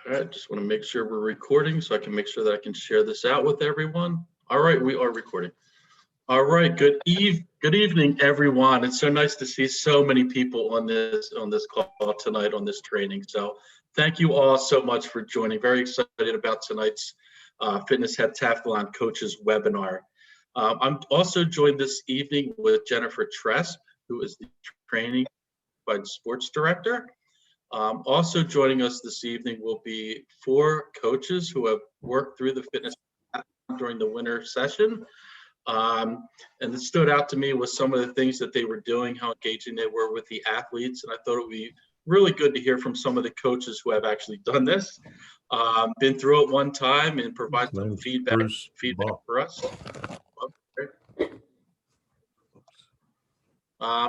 All right, just want to make sure we're recording so I can make sure that I can share this out with everyone. All right, we are recording. All right, good evening, everyone. It's so nice to see so many people on this call tonight on this training. So thank you all so much for joining. Very excited about tonight's Fitness Heptathlon Coaches webinar. I'm also joined this evening with Jennifer Tresp, who is the Training by the Sports Director. Also joining us this evening will be 4 coaches who have worked through the fitness during the winter session. And it stood out to me with some of the things that they were doing, how engaging they were with the athletes. And I thought it would be really good to hear from some of the coaches who have actually done this, been through it one time, and provide some feedback for us.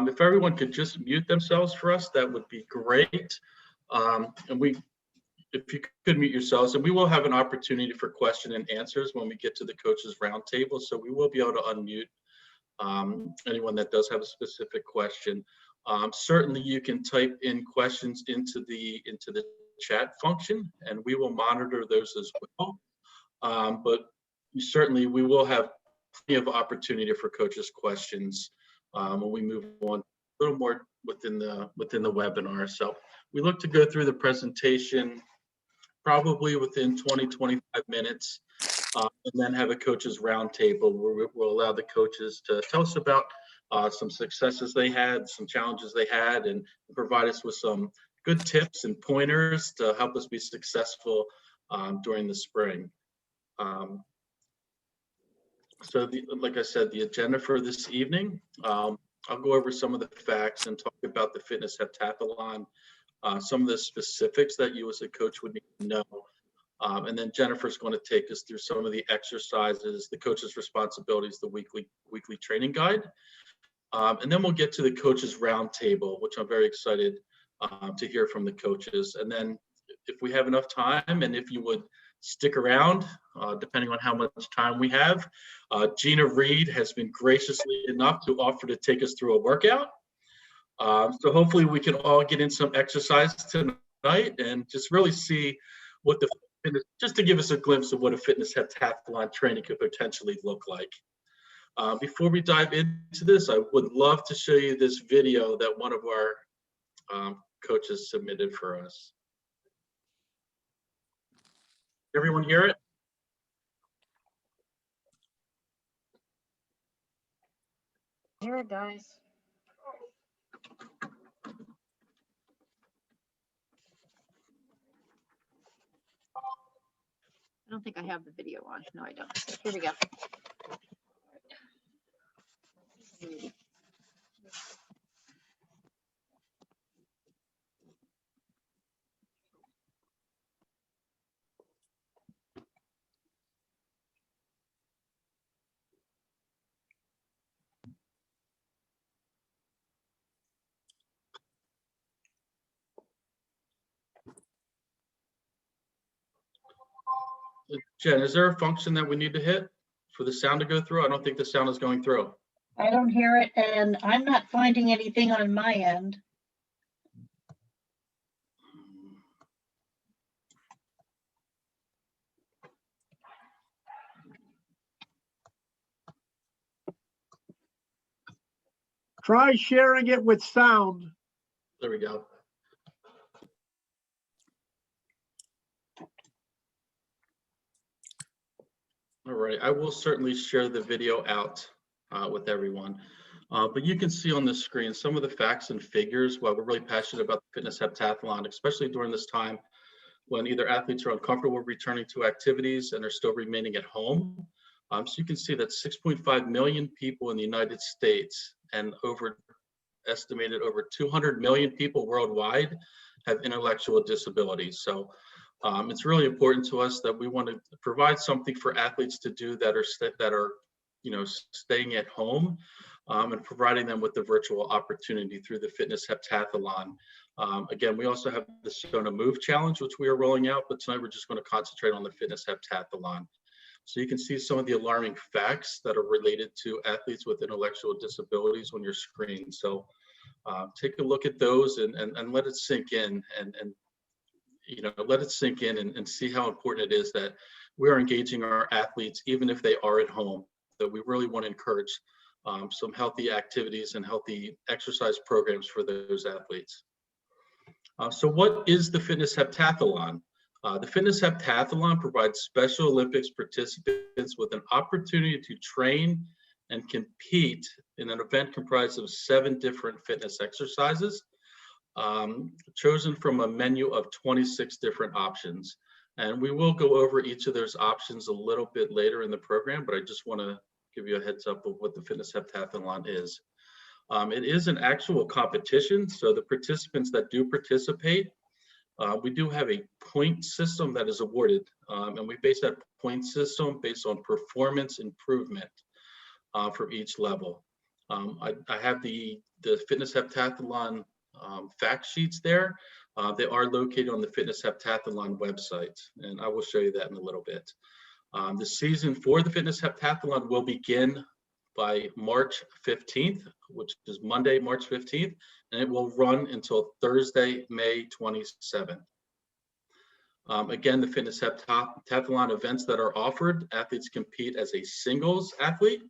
If everyone could just mute themselves for us, that would be great. And if you could mute yourselves, and we will have an opportunity for question and answers when we get to the coaches roundtable. So we will be able to unmute anyone that does have a specific question. Certainly you can type in questions into the chat function, and we will monitor those as well. But certainly we will have plenty of opportunity for coaches' questions when we move on a little more within the webinar. So we look to go through the presentation probably within 20-25 minutes, and then have a coaches roundtable where we'll allow the coaches to tell us about some successes they had, some challenges they had, and provide us with some good tips and pointers to help us be successful during the spring. So like I said, the agenda for this evening, I'll go over some of the facts and talk about the Fitness Heptathlon, some of the specifics that you as a coach would need to know. And then Jennifer's going to take us through some of the exercises, the coach's responsibilities, the weekly training guide. And then we'll get to the coaches roundtable, which I'm very excited to hear from the coaches. And then if we have enough time, and if you would stick around, depending on how much time we have, Gina Reed has been graciously enough to offer to take us through a workout. So hopefully we can all get in some exercise tonight and just really see what just to give us a glimpse of what a fitness heptathlon training could potentially look like. Before we dive into this, I would love to show you this video that one of our coaches submitted for us. Everyone hear it? Hear it, guys. I don't think I have the video on. No, I don't. Here we go. Jen, is there a function that we need to hit for the sound to go through? I don't think the sound is going through. I don't hear it, and I'm not finding anything on my end. Try sharing it with sound. There we go. All right, I will certainly share the video out with everyone. But you can see on the screen some of the facts and figures why we're really passionate about the Fitness Heptathlon, especially during this time when either athletes are uncomfortable returning to activities and are still remaining at home. So you can see that 6.5 million people in the United States and estimated over 200 million people worldwide have intellectual disabilities. So it's really important to us that we want to provide something for athletes to do that are staying at home, and providing them with the virtual opportunity through the Fitness Heptathlon. Again, we also have the Sona Move Challenge, which we are rolling out, but tonight we're just going to concentrate on the Fitness Heptathlon. So you can see some of the alarming facts that are related to athletes with intellectual disabilities on your screen. So take a look at those and let it sink in. And let it sink in and see how important it is that we are engaging our athletes, even if they are at home, that we really want to encourage some healthy activities and healthy exercise programs for those athletes. So what is the Fitness Heptathlon? The Fitness Heptathlon provides Special Olympics participants with an opportunity to train and compete in an event comprised of 7 different fitness exercises, chosen from a menu of 26 different options. And we will go over each of those options a little bit later in the program, but I just want to give you a heads up of what the Fitness Heptathlon is. It is an actual competition, so the participants that do participate, we do have a point system that is awarded, and we base that point system based on performance improvement for each level. I have the Fitness Heptathlon fact sheets there. They are located on the Fitness Heptathlon website, and I will show you that in a little bit. The season for the Fitness Heptathlon will begin by March 15th, which is Monday, March 15th, and it will run until Thursday, May 27th. Again, the Fitness Heptathlon events that are offered, athletes compete as a singles athlete,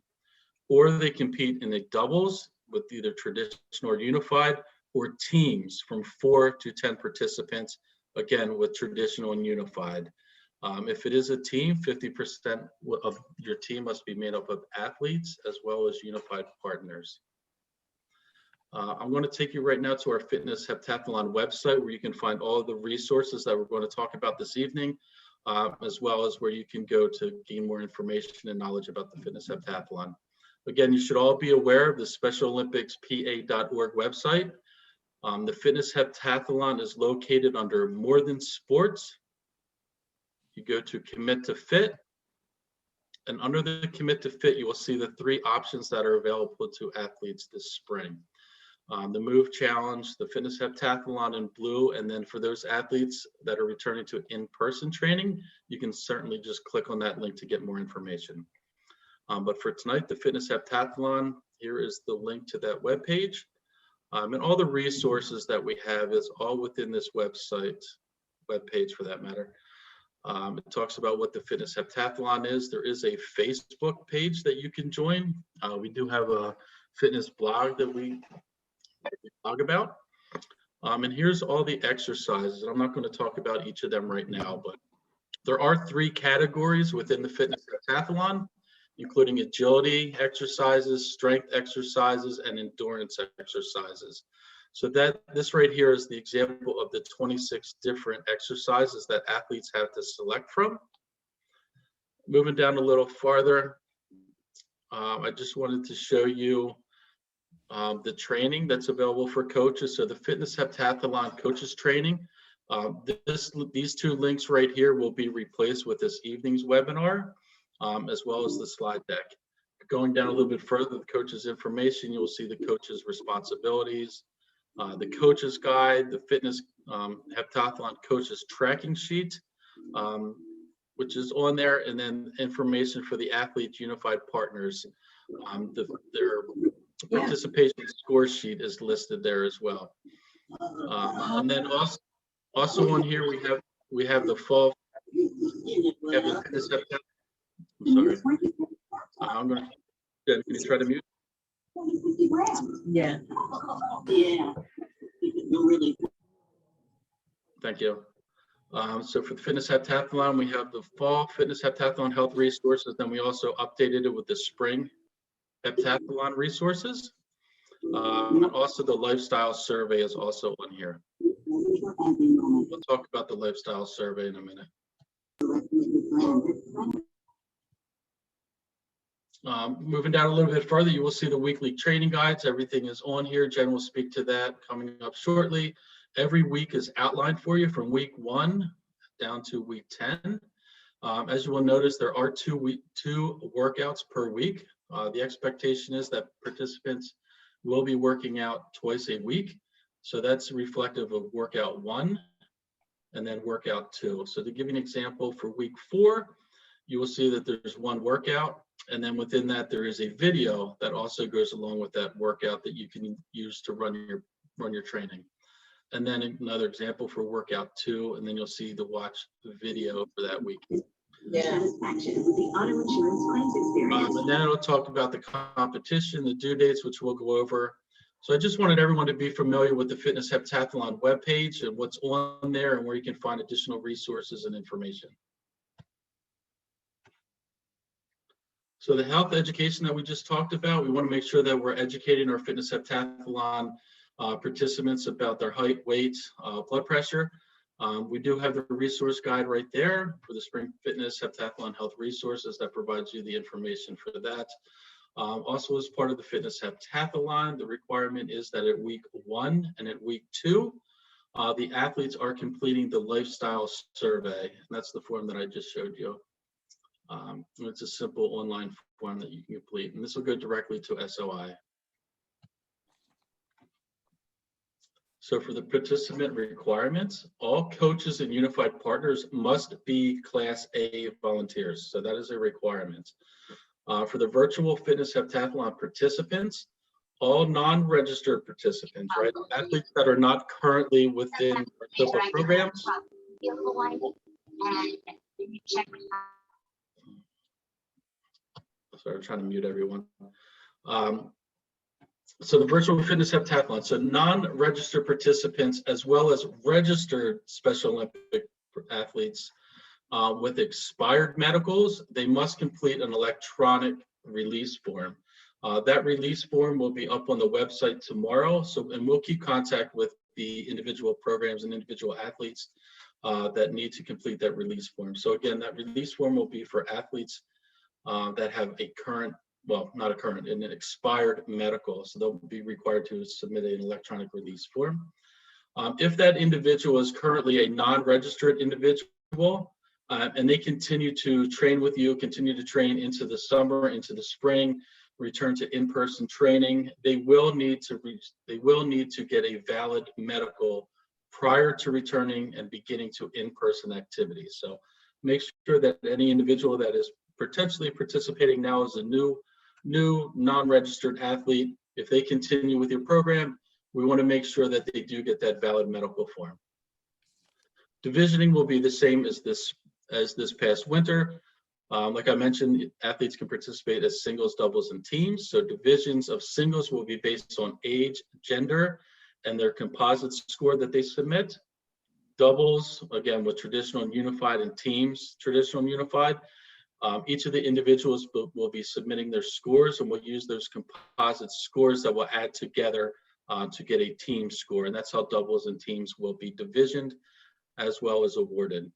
or they compete in a doubles with either traditional or unified, or teams from 4 to 10 participants, again, with traditional and unified. If it is a team, 50% of your team must be made up of athletes as well as unified partners. I'm going to take you right now to our Fitness Heptathlon website, where you can find all of the resources that we're going to talk about this evening, as well as where you can go to gain more information and knowledge about the Fitness Heptathlon. Again, you should all be aware of the SpecialOlympicsPA.org website. The Fitness Heptathlon is located under More Than Sports. You go to Commit to Fit, and under the Commit to Fit, you will see the 3 options that are available to athletes this spring. The Move Challenge, the Fitness Heptathlon in blue, and then for those athletes that are returning to in-person training, you can certainly just click on that link to get more information. But for tonight, the Fitness Heptathlon, here is the link to that webpage. And all the resources that we have is all within this website, webpage for that matter. It talks about what the Fitness Heptathlon is. There is a Facebook page that you can join. We do have a fitness blog that we blog about. And here's all the exercises. I'm not going to talk about each of them right now, but there are 3 categories within the Fitness Heptathlon, including agility exercises, strength exercises, and endurance exercises. So this right here is the example of the 26 different exercises that athletes have to select from. Moving down a little farther, I just wanted to show you the training that's available for coaches. So the Fitness Heptathlon coaches training, these 2 links right here will be replaced with this evening's webinar, as well as the slide deck. Going down a little bit further, the coach's information, you will see the coach's responsibilities, the coach's guide, the Fitness Heptathlon coach's tracking sheet, which is on there, and then information for the athletes unified partners. Their participation score sheet is listed there as well. And then also on here we have the fall. We have the Fitness Heptathlon. I'm sorry. I'm going to. Can you try to mute? Yeah. Thank you. So for the Fitness Heptathlon, we have the fall Fitness Heptathlon health resources. Then we also updated it with the spring Heptathlon resources. And also the lifestyle survey is also on here. We'll talk about the lifestyle survey in a minute. Moving down a little bit further, you will see the weekly training guides. Everything is on here. Jen will speak to that coming up shortly. Every week is outlined for you from week 1 down to week 10. As you will notice, there are two workouts per week. The expectation is that participants will be working out twice a week. So that's reflective of workout 1 and then workout 2. So to give you an example, for week 4, you will see that there's 1 workout. And then within that, there is a video that also goes along with that workout that you can use to run your training. and then another example for workout 2, and then you'll see the watch video for that week. Satisfaction with the auto insurance claims experience. And then it'll talk about the competition, the due dates, which we'll go over. So I just wanted everyone to be familiar with the Fitness Heptathlon webpage and what's on there and where you can find additional resources and information. So the health education that we just talked about, we want to make sure that we're educating our Fitness Heptathlon participants about their height, weight, blood pressure. We do have the resource guide right there for the Spring Fitness Heptathlon Health Resources that provides you the information for that. Also, as part of the Fitness Heptathlon, the requirement is that at week 1 and at week 2, the athletes are completing the lifestyle survey. And that's the form that I just showed you. It's a simple online form that you can complete, and this will go directly to SOI. So for the participant requirements, all coaches and unified partners must be Class A volunteers. So that is a requirement. For the virtual Fitness Heptathlon participants, all non-registered participants, right? Athletes that are not currently within our football programs. Sorry, I'm trying to mute everyone. So the virtual Fitness Heptathlon, so non-registered participants as well as registered Special Olympic athletes with expired medicals, they must complete an electronic release form. That release form will be up on the website tomorrow. So, and we'll keep contact with the individual programs and individual athletes that need to complete that release form. So again, that release form will be for athletes that have a current, well, not a current, an expired medical. So they'll be required to submit an electronic release form. If that individual is currently a non-registered individual and they continue to train with you, continue to train into the summer, into the spring, return to in-person training, they will need to get a valid medical prior to returning and beginning to in-person activities. So make sure that any individual that is potentially participating now as a new non-registered athlete, if they continue with your program, we want to make sure that they do get that valid medical form. Divisioning will be the same as this past winter. Like I mentioned, athletes can participate as singles, doubles, and teams. So divisions of singles will be based on age, gender, and their composite score that they submit. Doubles, again, with traditional and unified, and teams, traditional and unified. Each of the individuals will be submitting their scores, and we'll use those composite scores that will add together to get a team score. And that's how doubles and teams will be divisioned as well as awarded.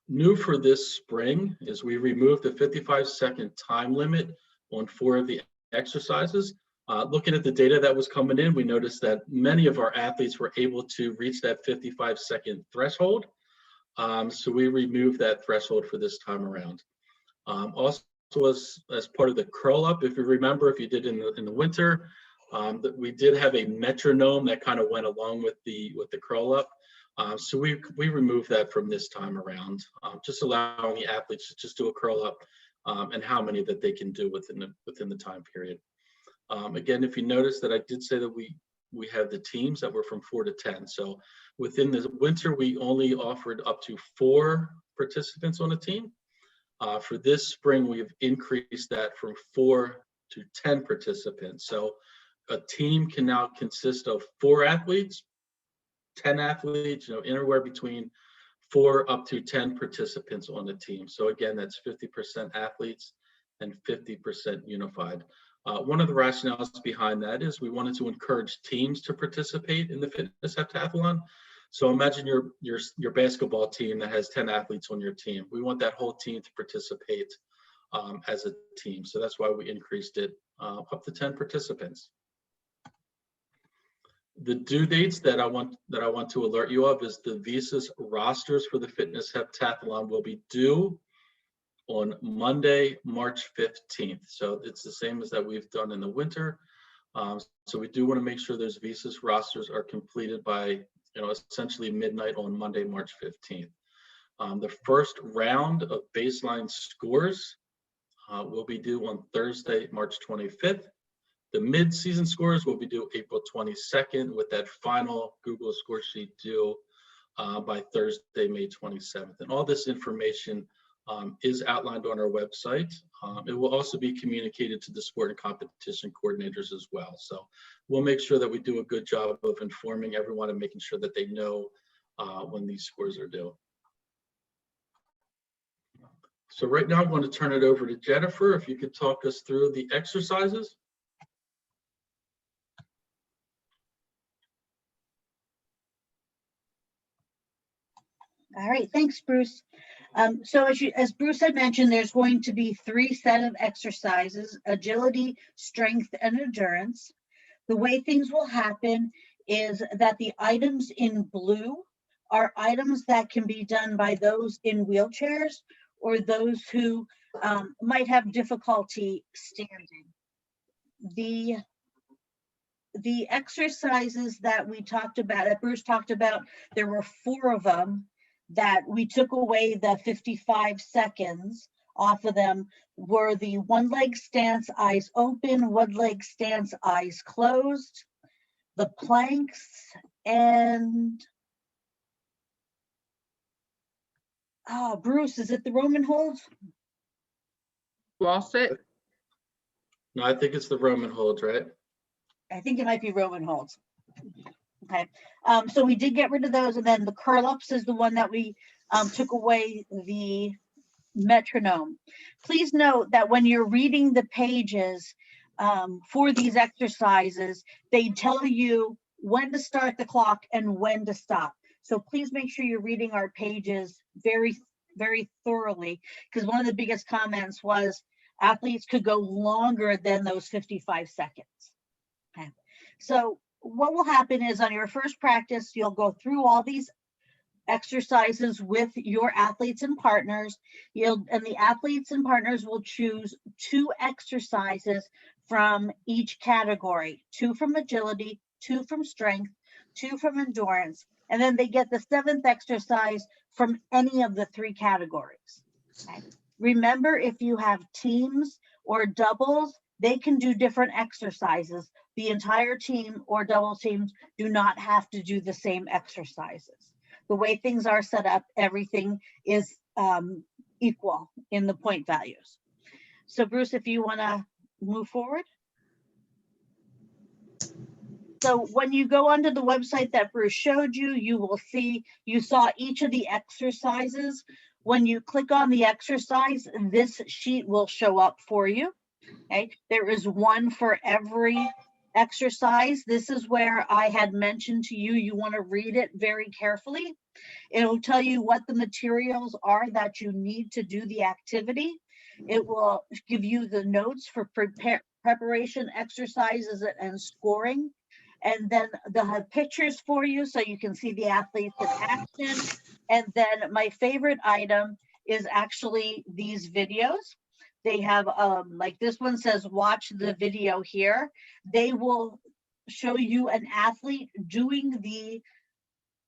New for this spring is we removed the 55-second time limit on 4 of the exercises. Looking at the data that was coming in, we noticed that many of our athletes were able to reach that 55-second threshold. So we removed that threshold for this time around. Also, as part of the curl up, if you remember, if you did in the winter, that we did have a metronome that kind of went along with the curl up. So we removed that from this time around, just allowing the athletes to just do a curl up and how many that they can do within the time period. Again, if you notice that I did say that we have the teams that were from 4 to 10. So within the winter, we only offered up to 4 participants on a team. For this spring, we have increased that from 4 to 10 participants. So a team can now consist of 4 athletes, 10 athletes, anywhere between 4 up to 10 participants on the team. So again, that's 50% athletes and 50% unified. One of the rationales behind that is we wanted to encourage teams to participate in the Fitness Heptathlon. So imagine your basketball team that has 10 athletes on your team. We want that whole team to participate as a team. So that's why we increased it up to 10 participants. The due dates that I want to alert you of is the Visas rosters for the Fitness Heptathlon will be due on Monday, March 15th. So it's the same as that we've done in the winter. So we do want to make sure those Visas rosters are completed by, essentially midnight on Monday, March 15th. The first round of baseline scores will be due on Thursday, March 25th. The mid-season scores will be due April 22nd, with that final Google score sheet due by Thursday, May 27th. And all this information is outlined on our website. It will also be communicated to the sport and competition coordinators as well. So we'll make sure that we do a good job of informing everyone and making sure that they know when these scores are due. So right now I'm going to turn it over to Jennifer. If you could talk us through the exercises. All right, thanks, Bruce. So as Bruce had mentioned, there's going to be 3 sets of exercises: agility, strength, and endurance. The way things will happen is that the items in blue are items that can be done by those in wheelchairs or those who might have difficulty standing. The exercises that we talked about, that Bruce talked about, there were 4 of them that we took away the 55 seconds off of them, were the 1-leg stance, eyes open, 1-leg stance, eyes closed, the planks, and Bruce, is it the Roman holds? Wall sit. No, I think it's the Roman holds, right? I think it might be Roman holds. Okay, so we did get rid of those, and then the curl-ups is the one that we took away the metronome. Please note that when you're reading the pages for these exercises, they tell you when to start the clock and when to stop. So please make sure you're reading our pages very, very thoroughly, because one of the biggest comments was athletes could go longer than those 55 seconds. Okay, so what will happen is on your first practice, you'll go through all these exercises with your athletes and partners. And the athletes and partners will choose 2 exercises from each category: 2 from agility, 2 from strength, 2 from endurance, and then they get the 7th exercise from any of the 3 categories. Okay. Remember, if you have teams or doubles, they can do different exercises. The entire team or double teams do not have to do the same exercises. The way things are set up, everything is equal in the point values. So Bruce, if you want to move forward. So when you go onto the website that Bruce showed you, you will see, you saw each of the exercises. When you click on the exercise, this sheet will show up for you. Okay, there is one for every exercise. This is where I had mentioned to you, you want to read it very carefully. It'll tell you what the materials are that you need to do the activity. It will give you the notes for preparation, exercises, and scoring. And then they'll have pictures for you so you can see the athletes in action. And then my favorite item is actually these videos. They have, like this one says, watch the video here. They will show you an athlete doing the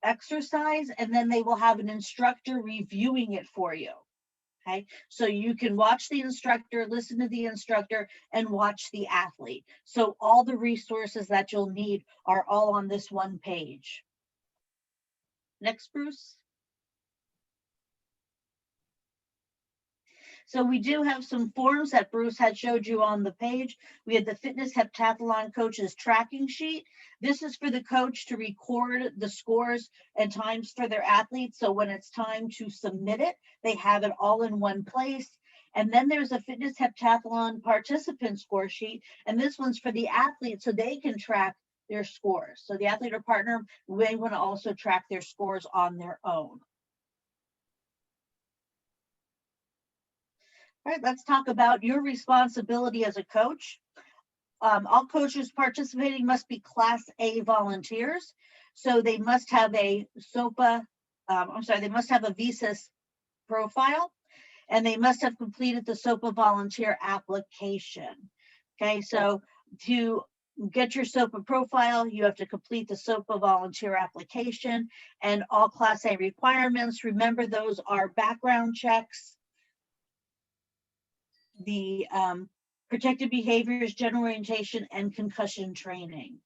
exercise, and then they will have an instructor reviewing it for you. Okay, so you can watch the instructor, listen to the instructor, and watch the athlete. So all the resources that you'll need are all on this one page. Next, Bruce. So we do have some forms that Bruce had showed you on the page. We had the Fitness Heptathlon Coaches Tracking Sheet. This is for the coach to record the scores and times for their athletes. So when it's time to submit it, they have it all in one place. And then there's a Fitness Heptathlon Participant Score Sheet. And this one's for the athletes so they can track their scores. So the athlete or partner may want to also track their scores on their own. All right, let's talk about your responsibility as a coach. All coaches participating must be Class A volunteers. So they must have a SOPA, they must have a VISAS profile, and they must have completed the SOPA volunteer application. Okay, so to get your SOPA profile, you have to complete the SOPA volunteer application and all Class A requirements. Remember, those are background checks, the protected behaviors, general orientation, and concussion training.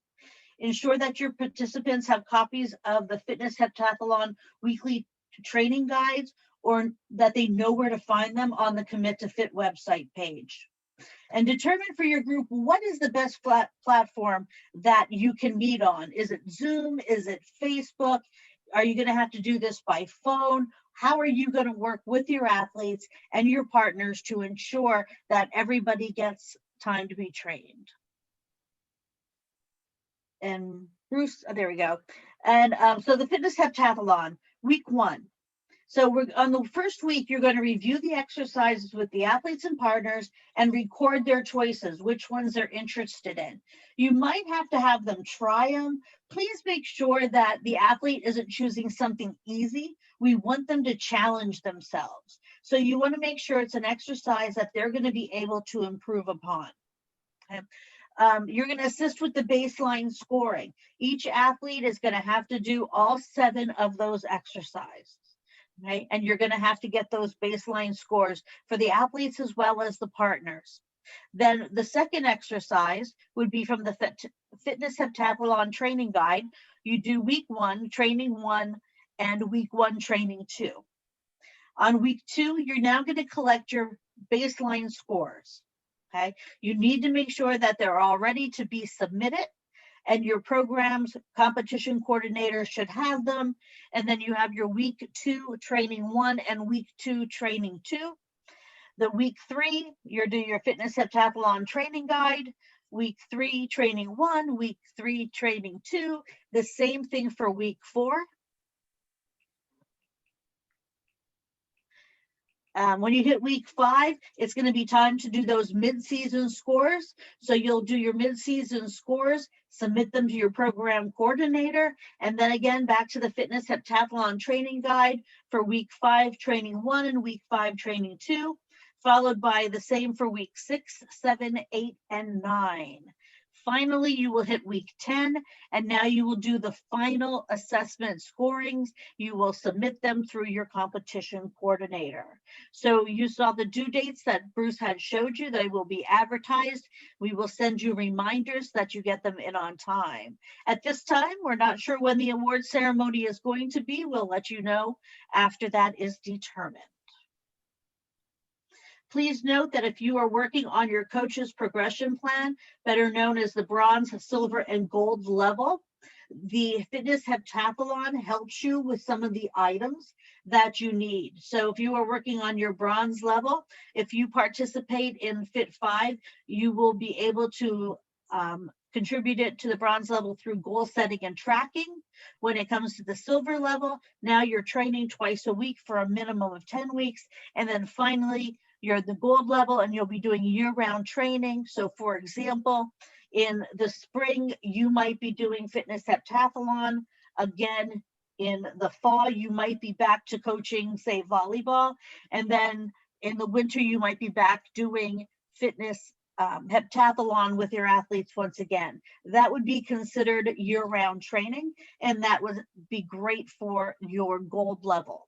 Ensure that your participants have copies of the Fitness Heptathlon weekly training guides, or that they know where to find them on the Commit to Fit website page. And determine for your group, what is the best platform that you can meet on? Is it Zoom? Is it Facebook? Are you going to have to do this by phone? How are you going to work with your athletes and your partners to ensure that everybody gets time to be trained? And Bruce, there we go. And so the Fitness Heptathlon, week 1. So we're on the first week, you're going to review the exercises with the athletes and partners and record their choices, which ones they're interested in. You might have to have them try them. Please make sure that the athlete isn't choosing something easy. We want them to challenge themselves. So you want to make sure it's an exercise that they're going to be able to improve upon. Okay. You're going to assist with the baseline scoring. Each athlete is going to have to do all 7 of those exercises. Right? And you're going to have to get those baseline scores for the athletes as well as the partners. Then the second exercise would be from the Fitness Heptathlon training guide. You do week 1, training 1, and week 1, training 2. On week 2, you're now going to collect your baseline scores. Okay, you need to make sure that they're all ready to be submitted, and your program's competition coordinator should have them. And then you have your week 2 training 1 and week 2 training 2. The week 3, you're doing your Fitness Heptathlon training guide. Week 3 training 1, week 3 training 2. The same thing for week 4. When you hit week 5, it's going to be time to do those mid-season scores. So you'll do your mid-season scores, submit them to your program coordinator, and then again back to the Fitness Heptathlon training guide for week 5 training 1 and week 5 training 2, followed by the same for week 6, 7, 8, and 9. Finally, you will hit week 10, and now you will do the final assessment scorings. You will submit them through your competition coordinator. So you saw the due dates that Bruce had showed you. They will be advertised. We will send you reminders that you get them in on time. At this time, we're not sure when the award ceremony is going to be. We'll let you know after that is determined. Please note that if you are working on your coach's progression plan, better known as the bronze, silver, and gold level, the Fitness Heptathlon helps you with some of the items that you need. So if you are working on your bronze level, if you participate in Fit 5, you will be able to contribute it to the bronze level through goal setting and tracking. When it comes to the silver level, now you're training twice a week for a minimum of 10 weeks. And then finally, you're at the gold level and you'll be doing year-round training. So for example, in the spring, you might be doing Fitness Heptathlon. Again, in the fall, you might be back to coaching, say, volleyball. And then in the winter, you might be back doing Fitness Heptathlon with your athletes once again. That would be considered year-round training, and that would be great for your gold level.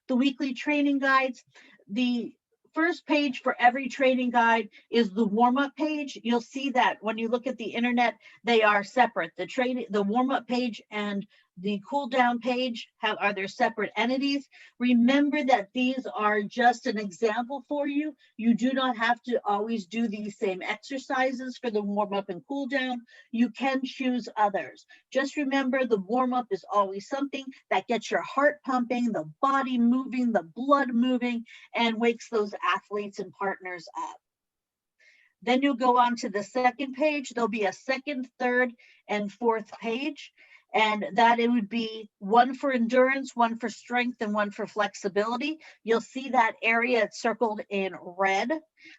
The weekly training guides, the first page for every training guide is the warm-up page. You'll see that when you look at the internet, they are separate. The warm-up page and the cool down page are their separate entities. Remember that these are just an example for you. You do not have to always do these same exercises for the warm-up and cool down. You can choose others. Just remember the warm-up is always something that gets your heart pumping, the body moving, the blood moving, and wakes those athletes and partners up. Then you'll go on to the second page. There'll be a second, third, and fourth page. And that it would be one for endurance, one for strength, and one for flexibility. You'll see that area, it's circled in red.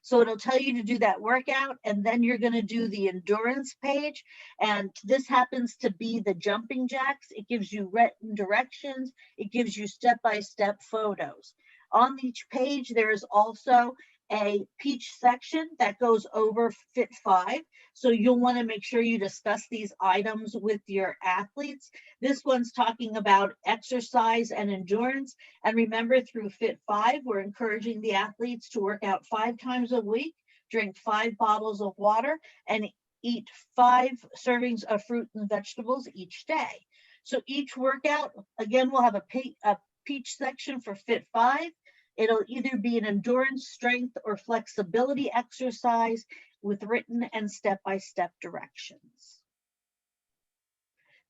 So it'll tell you to do that workout, and then you're going to do the endurance page. And this happens to be the jumping jacks. It gives you written directions. It gives you step-by-step photos. On each page, there is also a peach section that goes over Fit 5. So you'll want to make sure you discuss these items with your athletes. This one's talking about exercise and endurance. And remember, through Fit 5, we're encouraging the athletes to work out 5 times a week, drink 5 bottles of water, and eat 5 servings of fruit and vegetables each day. So each workout, again, will have a peach section for Fit 5. It'll either be an endurance, strength, or flexibility exercise with written and step-by-step directions.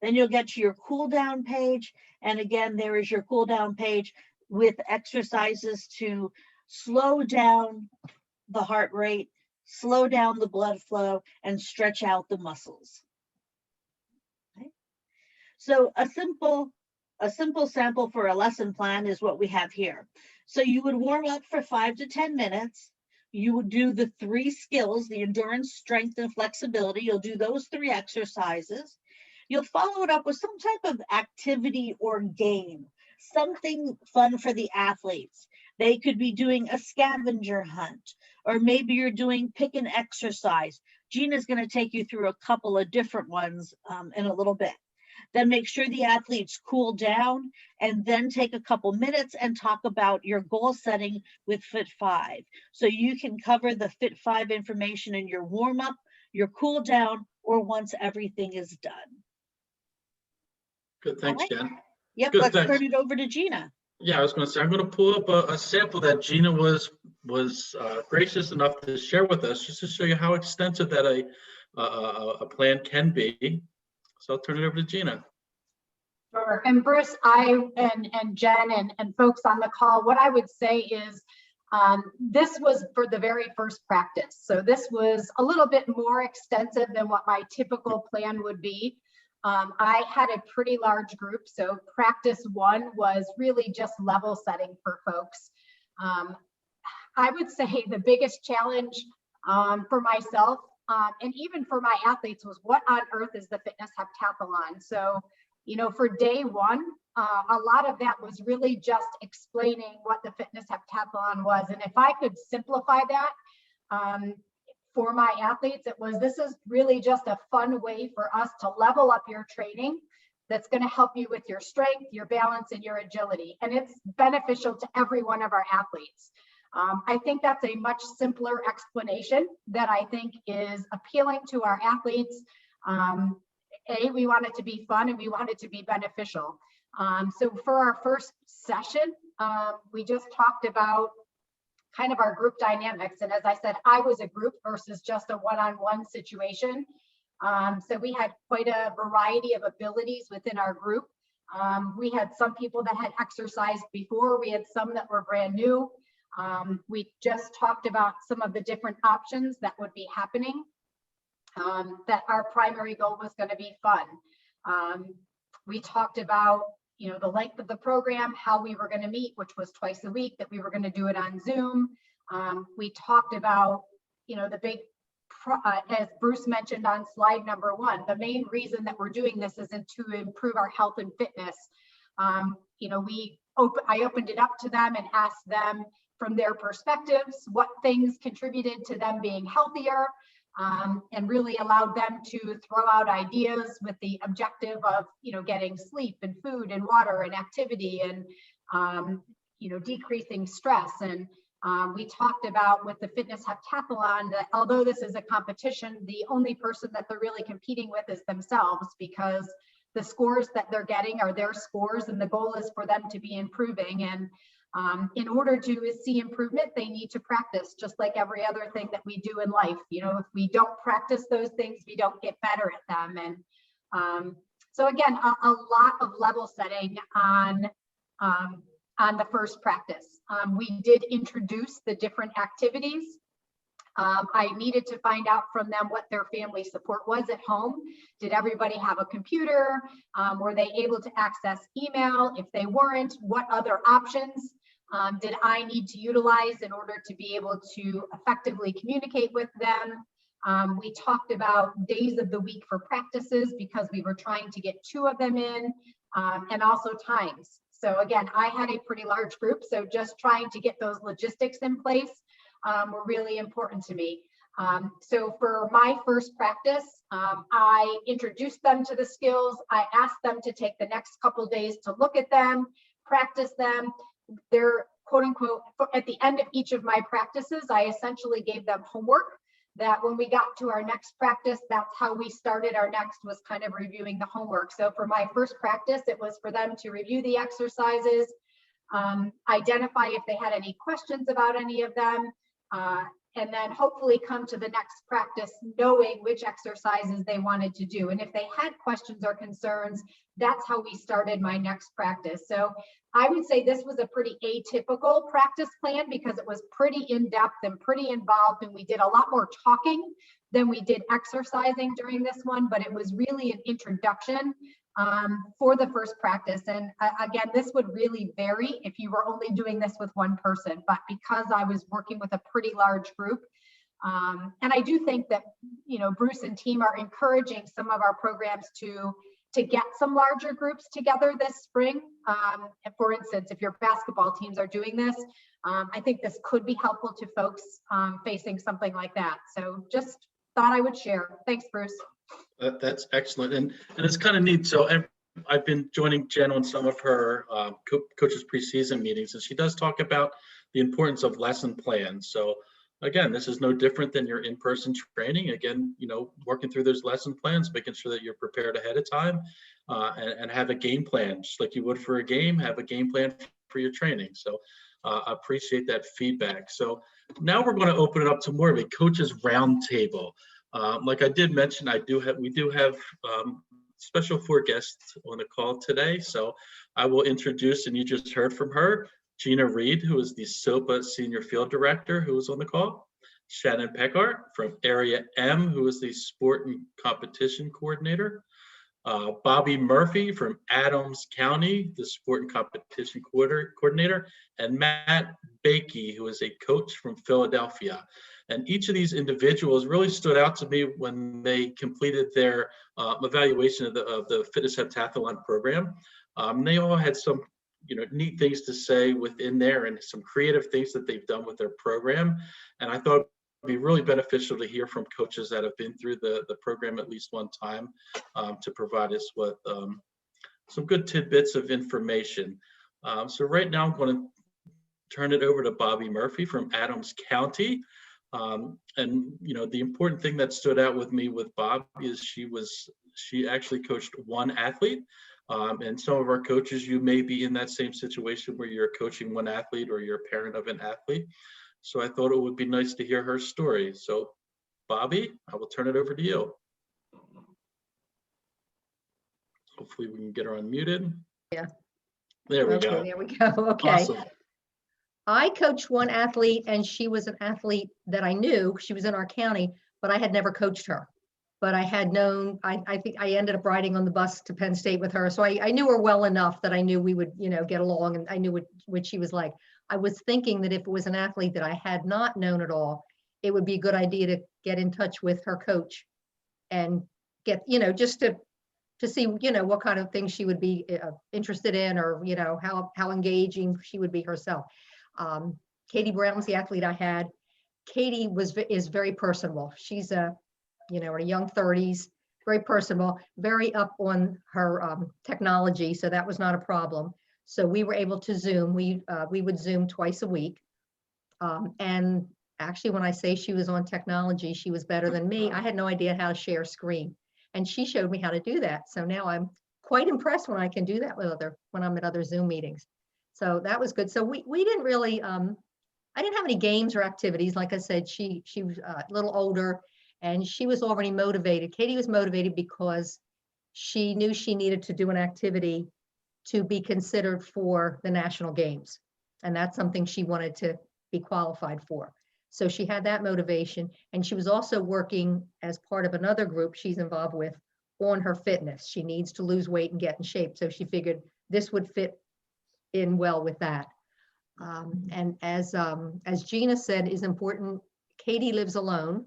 Then you'll get to your cool down page. And again, there is your cool down page with exercises to slow down the heart rate, slow down the blood flow, and stretch out the muscles. Okay. So a simple sample for a lesson plan is what we have here. So you would warm up for 5 to 10 minutes. You would do the 3 skills, the endurance, strength, and flexibility. You'll do those 3 exercises. You'll follow it up with some type of activity or game, something fun for the athletes. They could be doing a scavenger hunt, or maybe you're doing pick an exercise. Gina's going to take you through a couple of different ones in a little bit. Then make sure the athletes cool down, and then take a couple minutes and talk about your goal setting with Fit 5. So you can cover the Fit 5 information in your warm up, your cool down, or once everything is done. Good, thanks, All right. Jen. Yep, Good, let's thanks. turn it over to Gina. Yeah, I was going to say, I'm going to pull up a sample that Gina was gracious enough to share with us, just to show you how extensive that a plan can be. So I'll turn it over to Gina. Sure. And Bruce, and Jen and folks on the call, what I would say is this was for the very first practice. So this was a little bit more extensive than what my typical plan would be. I had a pretty large group, so practice 1 was really just level setting for folks. I would say the biggest challenge for myself and even for my athletes was, what on earth is the fitness heptathlon? So, you know, for day 1, a lot of that was really just explaining what the fitness heptathlon was. And if I could simplify that, for my athletes, it was, this is really just a fun way for us to level up your training that's going to help you with your strength, your balance, and your agility. And it's beneficial to every one of our athletes. I think that's a much simpler explanation that I think is appealing to our athletes. We want it to be fun and we want it to be beneficial. So for our first session, we just talked about kind of our group dynamics. And as I said, I was a group versus just a one-on-one situation. So we had quite a variety of abilities within our group. We had some people that had exercised before. We had some that were brand new. We just talked about some of the different options that would be happening, that our primary goal was going to be fun. We talked about, you know, the length of the program, how we were going to meet, which was twice a week, that we were going to do it on Zoom. We talked about, you know, the big, as Bruce mentioned on slide number 1, the main reason that we're doing this isn't to improve our health and fitness. You know, I opened it up to them and asked them from their perspectives what things contributed to them being healthier, and really allowed them to throw out ideas with the objective of, you know, getting sleep and food and water and activity and, you know, decreasing stress. And we talked about with the fitness heptathlon that although this is a competition, the only person that they're really competing with is themselves, because the scores that they're getting are their scores, and the goal is for them to be improving. And in order to see improvement, they need to practice, just like every other thing that we do in life. You know, if we don't practice those things, we don't get better at them. And so again, a lot of level setting on the first practice. We did introduce the different activities. I needed to find out from them what their family support was at home. Did everybody have a computer? Were they able to access email? If they weren't, what other options did I need to utilize in order to be able to effectively communicate with them? We talked about days of the week for practices because we were trying to get 2 of them in, and also times. So again, I had a pretty large group, so just trying to get those logistics in place. were really important to me. So for my first practice, I introduced them to the skills. I asked them to take the next couple days to look at them, practice them. They're quote unquote, at the end of each of my practices, I essentially gave them homework that when we got to our next practice, that's how we started our next, was kind of reviewing the homework. So for my first practice, it was for them to review the exercises, identify if they had any questions about any of them, and then hopefully come to the next practice knowing which exercises they wanted to do. And if they had questions or concerns, that's how we started my next practice. So I would say this was a pretty atypical practice plan because it was pretty in-depth and pretty involved, and we did a lot more talking than we did exercising during this one, but it was really an introduction for the first practice. And again, this would really vary if you were only doing this with one person, but because I was working with a pretty large group, and I do think that, you know, Bruce and team are encouraging some of our programs to get some larger groups together this spring. And for instance, if your basketball teams are doing this, I think this could be helpful to folks facing something like that. So just thought I would share. Thanks, Bruce. That's excellent, and it's kind of neat. So I've been joining Jen on some of her coaches preseason meetings, and she does talk about the importance of lesson plans. So again, this is no different than your in-person training. Again, you know, working through those lesson plans, making sure that you're prepared ahead of time, and have a game plan, just like you would for a game. Have a game plan for your training. So I appreciate that feedback. So now we're going to open it up to more of a coaches roundtable. Like I did mention, we do have special 4 guests on the call today. So I will introduce, and you just heard from her, Gina Reed, who is the SOPA Senior Field Director, who is on the call. Shannon Peckart from Area M, who is the Sport and Competition Coordinator. Bobby Murphy from Adams County, the Sport and Competition Coordinator. And Matt Bakey, who is a coach from Philadelphia. And each of these individuals really stood out to me when they completed their evaluation of the Fitness Heptathlon program. They all had some, you know, neat things to say within there and some creative things that they've done with their program. And I thought it'd be really beneficial to hear from coaches that have been through the program at least one time, to provide us with some good tidbits of information. So right now I'm going to turn it over to Bobby Murphy from Adams County. And you know, the important thing that stood out with me with Bob is she actually coached one athlete. And some of our coaches, you may be in that same situation where you're coaching one athlete or you're a parent of an athlete. So I thought it would be nice to hear her story. So Bobby, I will turn it over to you. Hopefully we can get her unmuted. Yeah. There we Okay, go. there we go. Okay. Awesome. I coached one athlete, and she was an athlete that I knew. She was in our county, but I had never coached her. But I had known, I think I ended up riding on the bus to Penn State with her. So I knew her well enough that I knew we would, you know, get along, and I knew what she was like. I was thinking that if it was an athlete that I had not known at all, it would be a good idea to get in touch with her coach and get, you know, just to see, you know, what kind of things she would be interested in, or, you know, how engaging she would be herself. Katie Brown's the athlete I had. Katie is very personable. She's you know, in her young 30s, very personable, very up on her technology. So that was not a problem. So we were able to Zoom. We would Zoom twice a week. And actually, when I say she was on technology, she was better than me. I had no idea how to share screen, and she showed me how to do that. So now I'm quite impressed when I can do that when I'm at other Zoom meetings. So that was good. So we didn't really, I didn't have any games or activities. Like I said, she was a little older, and she was already motivated. Katie was motivated because she knew she needed to do an activity to be considered for the national games. And that's something she wanted to be qualified for. So she had that motivation. And she was also working as part of another group she's involved with on her fitness. She needs to lose weight and get in shape. So she figured this would fit in well with that. And as Gina said, is important, Katie lives alone.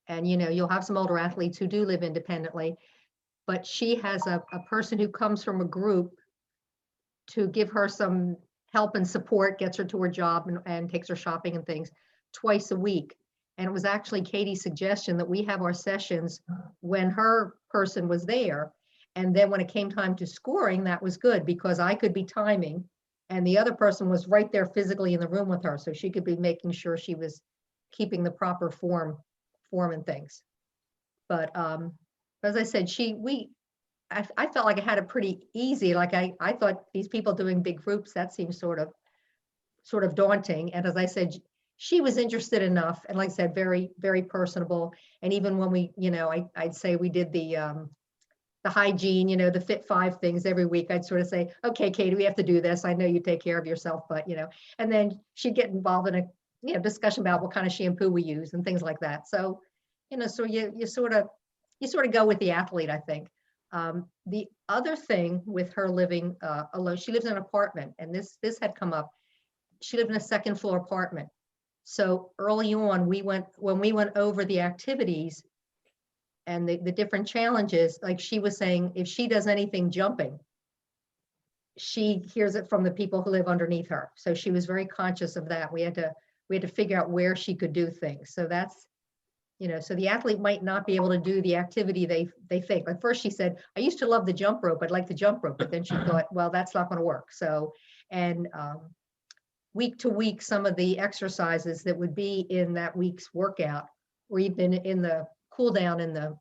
And, you know, you'll have some older athletes who do live independently, but she has a person who comes from a group to give her some help and support, gets her to her job and takes her shopping and things. twice a week. And it was actually Katie's suggestion that we have our sessions when her person was there. And then when it came time to scoring, that was good because I could be timing and the other person was right there physically in the room with her. So she could be making sure she was keeping the proper form and things. But as I said, I felt like I had it pretty easy. Like I thought these people doing big groups, that seems sort of daunting. And as I said, she was interested enough, and like I said, very, very personable. And even when we, I'd say we did the hygiene, the Fit 5 things every week, I'd sort of say, okay, Katie, we have to do this. I know you take care of yourself, but and then she'd get involved in a discussion about what kind of shampoo we use and things like that. So, so you sort of go with the athlete, I think. The other thing with her living alone, she lives in an apartment, and this had come up. She lived in a second floor apartment. So early on, when we went over the activities and the different challenges, like she was saying, if she does anything jumping, she hears it from the people who live underneath her. So she was very conscious of that. We had to figure out where she could do things. So that's, so the athlete might not be able to do the activity they think. At first she said, I used to love the jump rope. I'd like the jump rope. But then she thought, well, that's not going to work. So, and week to week, some of the exercises that would be in that week's workout, or even in the cool down and the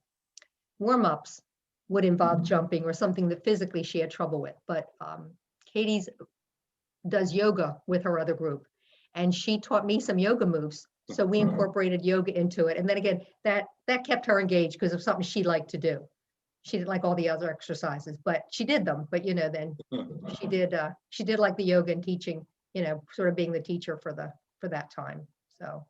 warm-ups, would involve jumping or something that physically she had trouble with. But Katie's does yoga with her other group, and she taught me some yoga moves. So we incorporated yoga into it. And then again, that kept her engaged because of something she liked to do. She didn't like all the other exercises, but she did them. But then she did like the yoga and teaching, sort of being the teacher for that time. So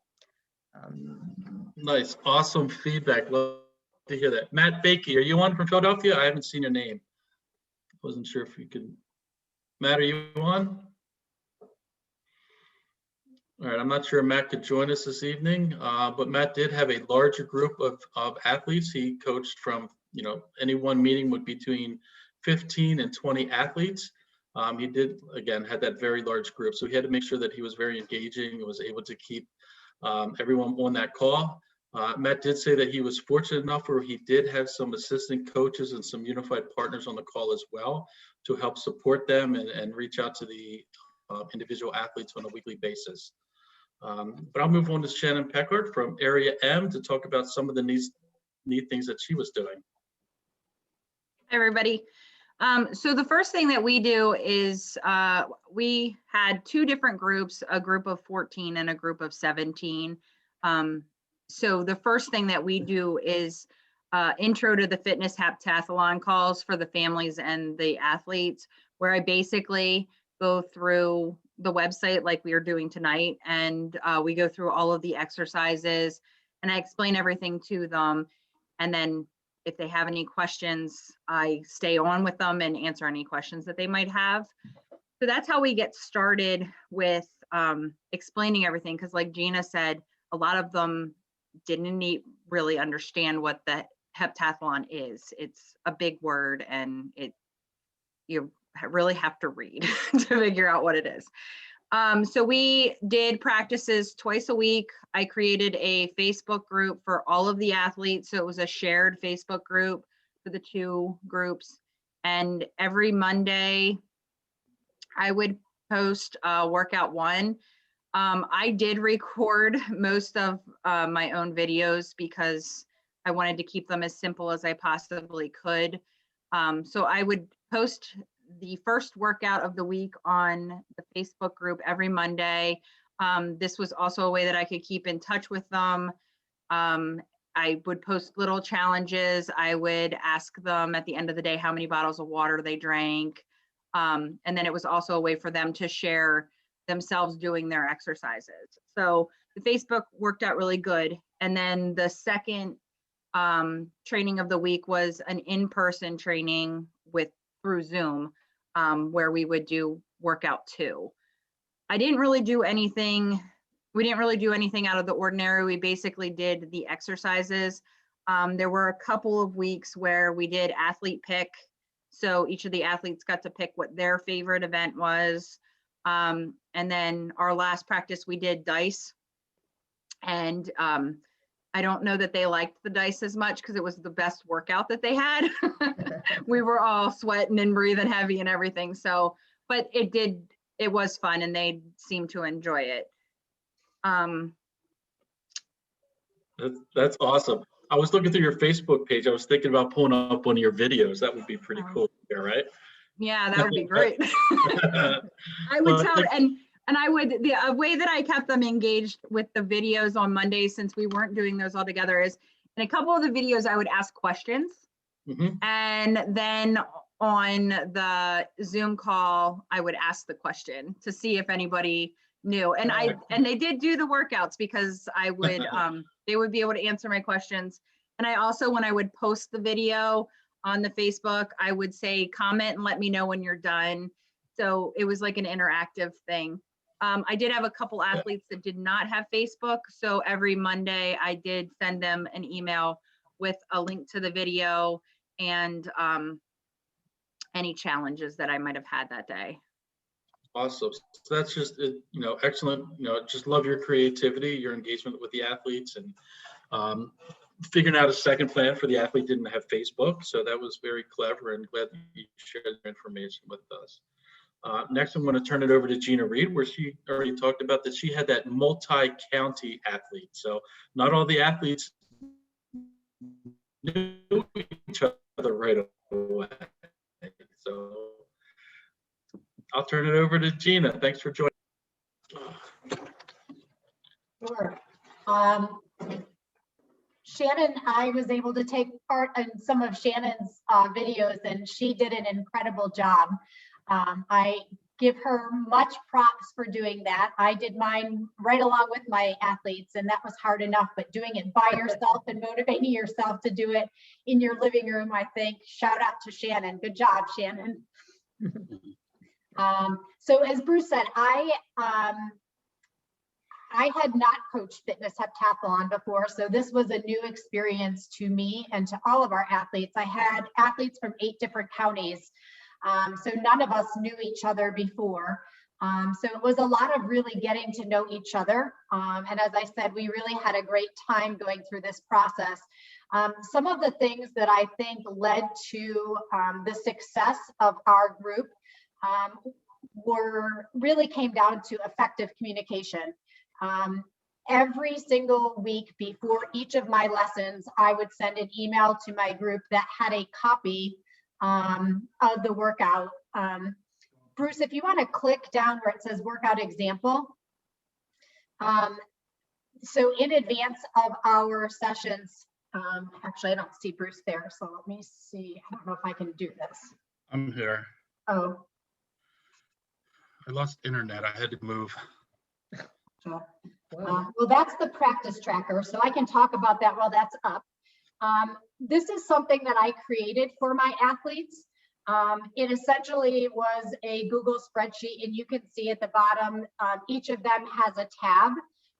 Nice, awesome feedback. Love to hear that. Matt Bakey, are you on from Philadelphia? I haven't seen your name. Wasn't sure if you could. Matt, are you on? All right, I'm not sure Matt could join us this evening, but Matt did have a larger group of athletes. He coached from, any one meeting would be between 15 and 20 athletes. He did, again, had that very large group. So he had to make sure that he was very engaging and was able to keep everyone on that call. Matt did say that he was fortunate enough where he did have some assistant coaches and some unified partners on the call as well to help support them and reach out to the individual athletes on a weekly basis. But I'll move on to Shannon Peckard from Area M to talk about some of the neat things that she was doing. Hi, everybody. So the first thing that we do is we had two different groups, a group of 14 and a group of 17. So the first thing that we do is intro to the fitness heptathlon calls for the families and the athletes, where I basically go through the website like we are doing tonight, and we go through all of the exercises and I explain everything to them. And then if they have any questions, I stay on with them and answer any questions that they might have. So that's how we get started with explaining everything. Because like Gina said, a lot of them didn't really understand what the heptathlon is. It's a big word, and you really have to read to figure out what it is. So we did practices twice a week. I created a Facebook group for all of the athletes. So it was a shared Facebook group for the two groups. And every Monday, I would post workout one. I did record most of my own videos because I wanted to keep them as simple as I possibly could. So I would post the first workout of the week on the Facebook group every Monday. This was also a way that I could keep in touch with them. I would post little challenges. I would ask them at the end of the day how many bottles of water they drank. And then it was also a way for them to share themselves doing their exercises. So the Facebook worked out really good. And then the second training of the week was an in-person training through Zoom, where we would do workout 2. I didn't really do anything. We didn't really do anything out of the ordinary. We basically did the exercises. There were a couple of weeks where we did athlete pick. So each of the athletes got to pick what their favorite event was. And then our last practice, we did dice. And I don't know that they liked the dice as much because it was the best workout that they had. We were all sweating and breathing heavy and everything. So, but it was fun and they seemed to enjoy it. That's awesome. I was looking through your Facebook page. I was thinking about pulling up one of your videos. That would be pretty cool here, right? Yeah, that would be great. I would Well, tell, like- and I would, the way that I kept them engaged with the videos on Mondays, since we weren't doing those all together, is in a couple of the videos, I would ask questions. Mhm. And then on the Zoom call, I would ask the question to see if anybody knew. And they did do the workouts because I would, they would be able to answer my questions. And I also, when I would post the video on the Facebook, I would say, comment and let me know when you're done. So it was like an interactive thing. I did have a couple athletes that did not have Facebook. So every Monday I did send them an email with a link to the video and any challenges that I might have had that day. Awesome. So that's just, excellent. Just love your creativity, your engagement with the athletes, and figuring out a second plan for the athlete didn't have Facebook. So that was very clever, and glad that you shared the information with us. Next, I'm going to turn it over to Gina Reed, where she already talked about that she had that multi-county athlete. So not all the athletes knew each other right away. So I'll turn it over to Gina. Thanks for joining. Sure. Shannon, I was able to take part in some of Shannon's videos, and she did an incredible job. I give her much props for doing that. I did mine right along with my athletes, and that was hard enough, but doing it by yourself and motivating yourself to do it in your living room, I think, shout out to Shannon. Good job, Shannon. So as Bruce said, I had not coached fitness heptathlon before, so this was a new experience to me and to all of our athletes. I had athletes from 8 different counties, so none of us knew each other before. So it was a lot of really getting to know each other. And as I said, we really had a great time going through this process. Some of the things that I think led to the success of our group really came down to effective communication. Every single week before each of my lessons, I would send an email to my group that had a copy of the workout. Bruce, if you want to click down where it says workout example. So in advance of our sessions, actually, I don't see Bruce there, so let me see. I don't know if I can do this. I'm here. Oh. I lost internet. I had to move. Well, that's the practice tracker, so I can talk about that while that's up. This is something that I created for my athletes. It essentially was a Google spreadsheet, and you can see at the bottom, each of them has a tab.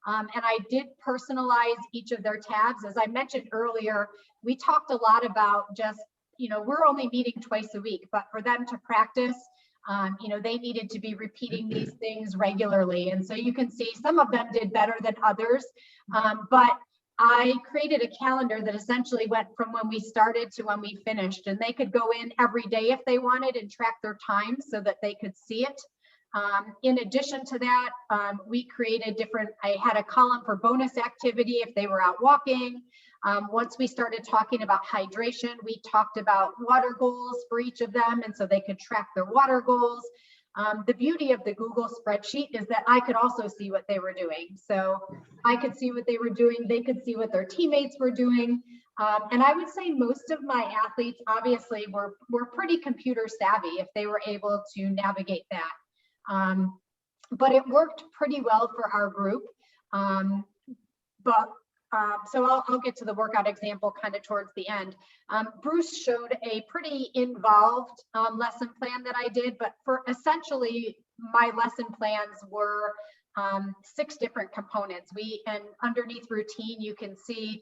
And I did personalize each of their tabs. As I mentioned earlier, we talked a lot about just, we're only meeting twice a week, but for them to practice, they needed to be repeating these things regularly. And so you can see some of them did better than others, but I created a calendar that essentially went from when we started to when we finished, and they could go in every day if they wanted and track their time so that they could see it. In addition to that, we created I had a column for bonus activity if they were out walking. Once we started talking about hydration, we talked about water goals for each of them, and so they could track their water goals. The beauty of the Google spreadsheet is that I could also see what they were doing. So I could see what they were doing, they could see what their teammates were doing. And I would say most of my athletes obviously were pretty computer savvy if they were able to navigate that. But it worked pretty well for our group. So I'll get to the workout example kind of towards the end. Bruce showed a pretty involved lesson plan that I did, but for essentially my lesson plans were 6 different components. And underneath routine, you can see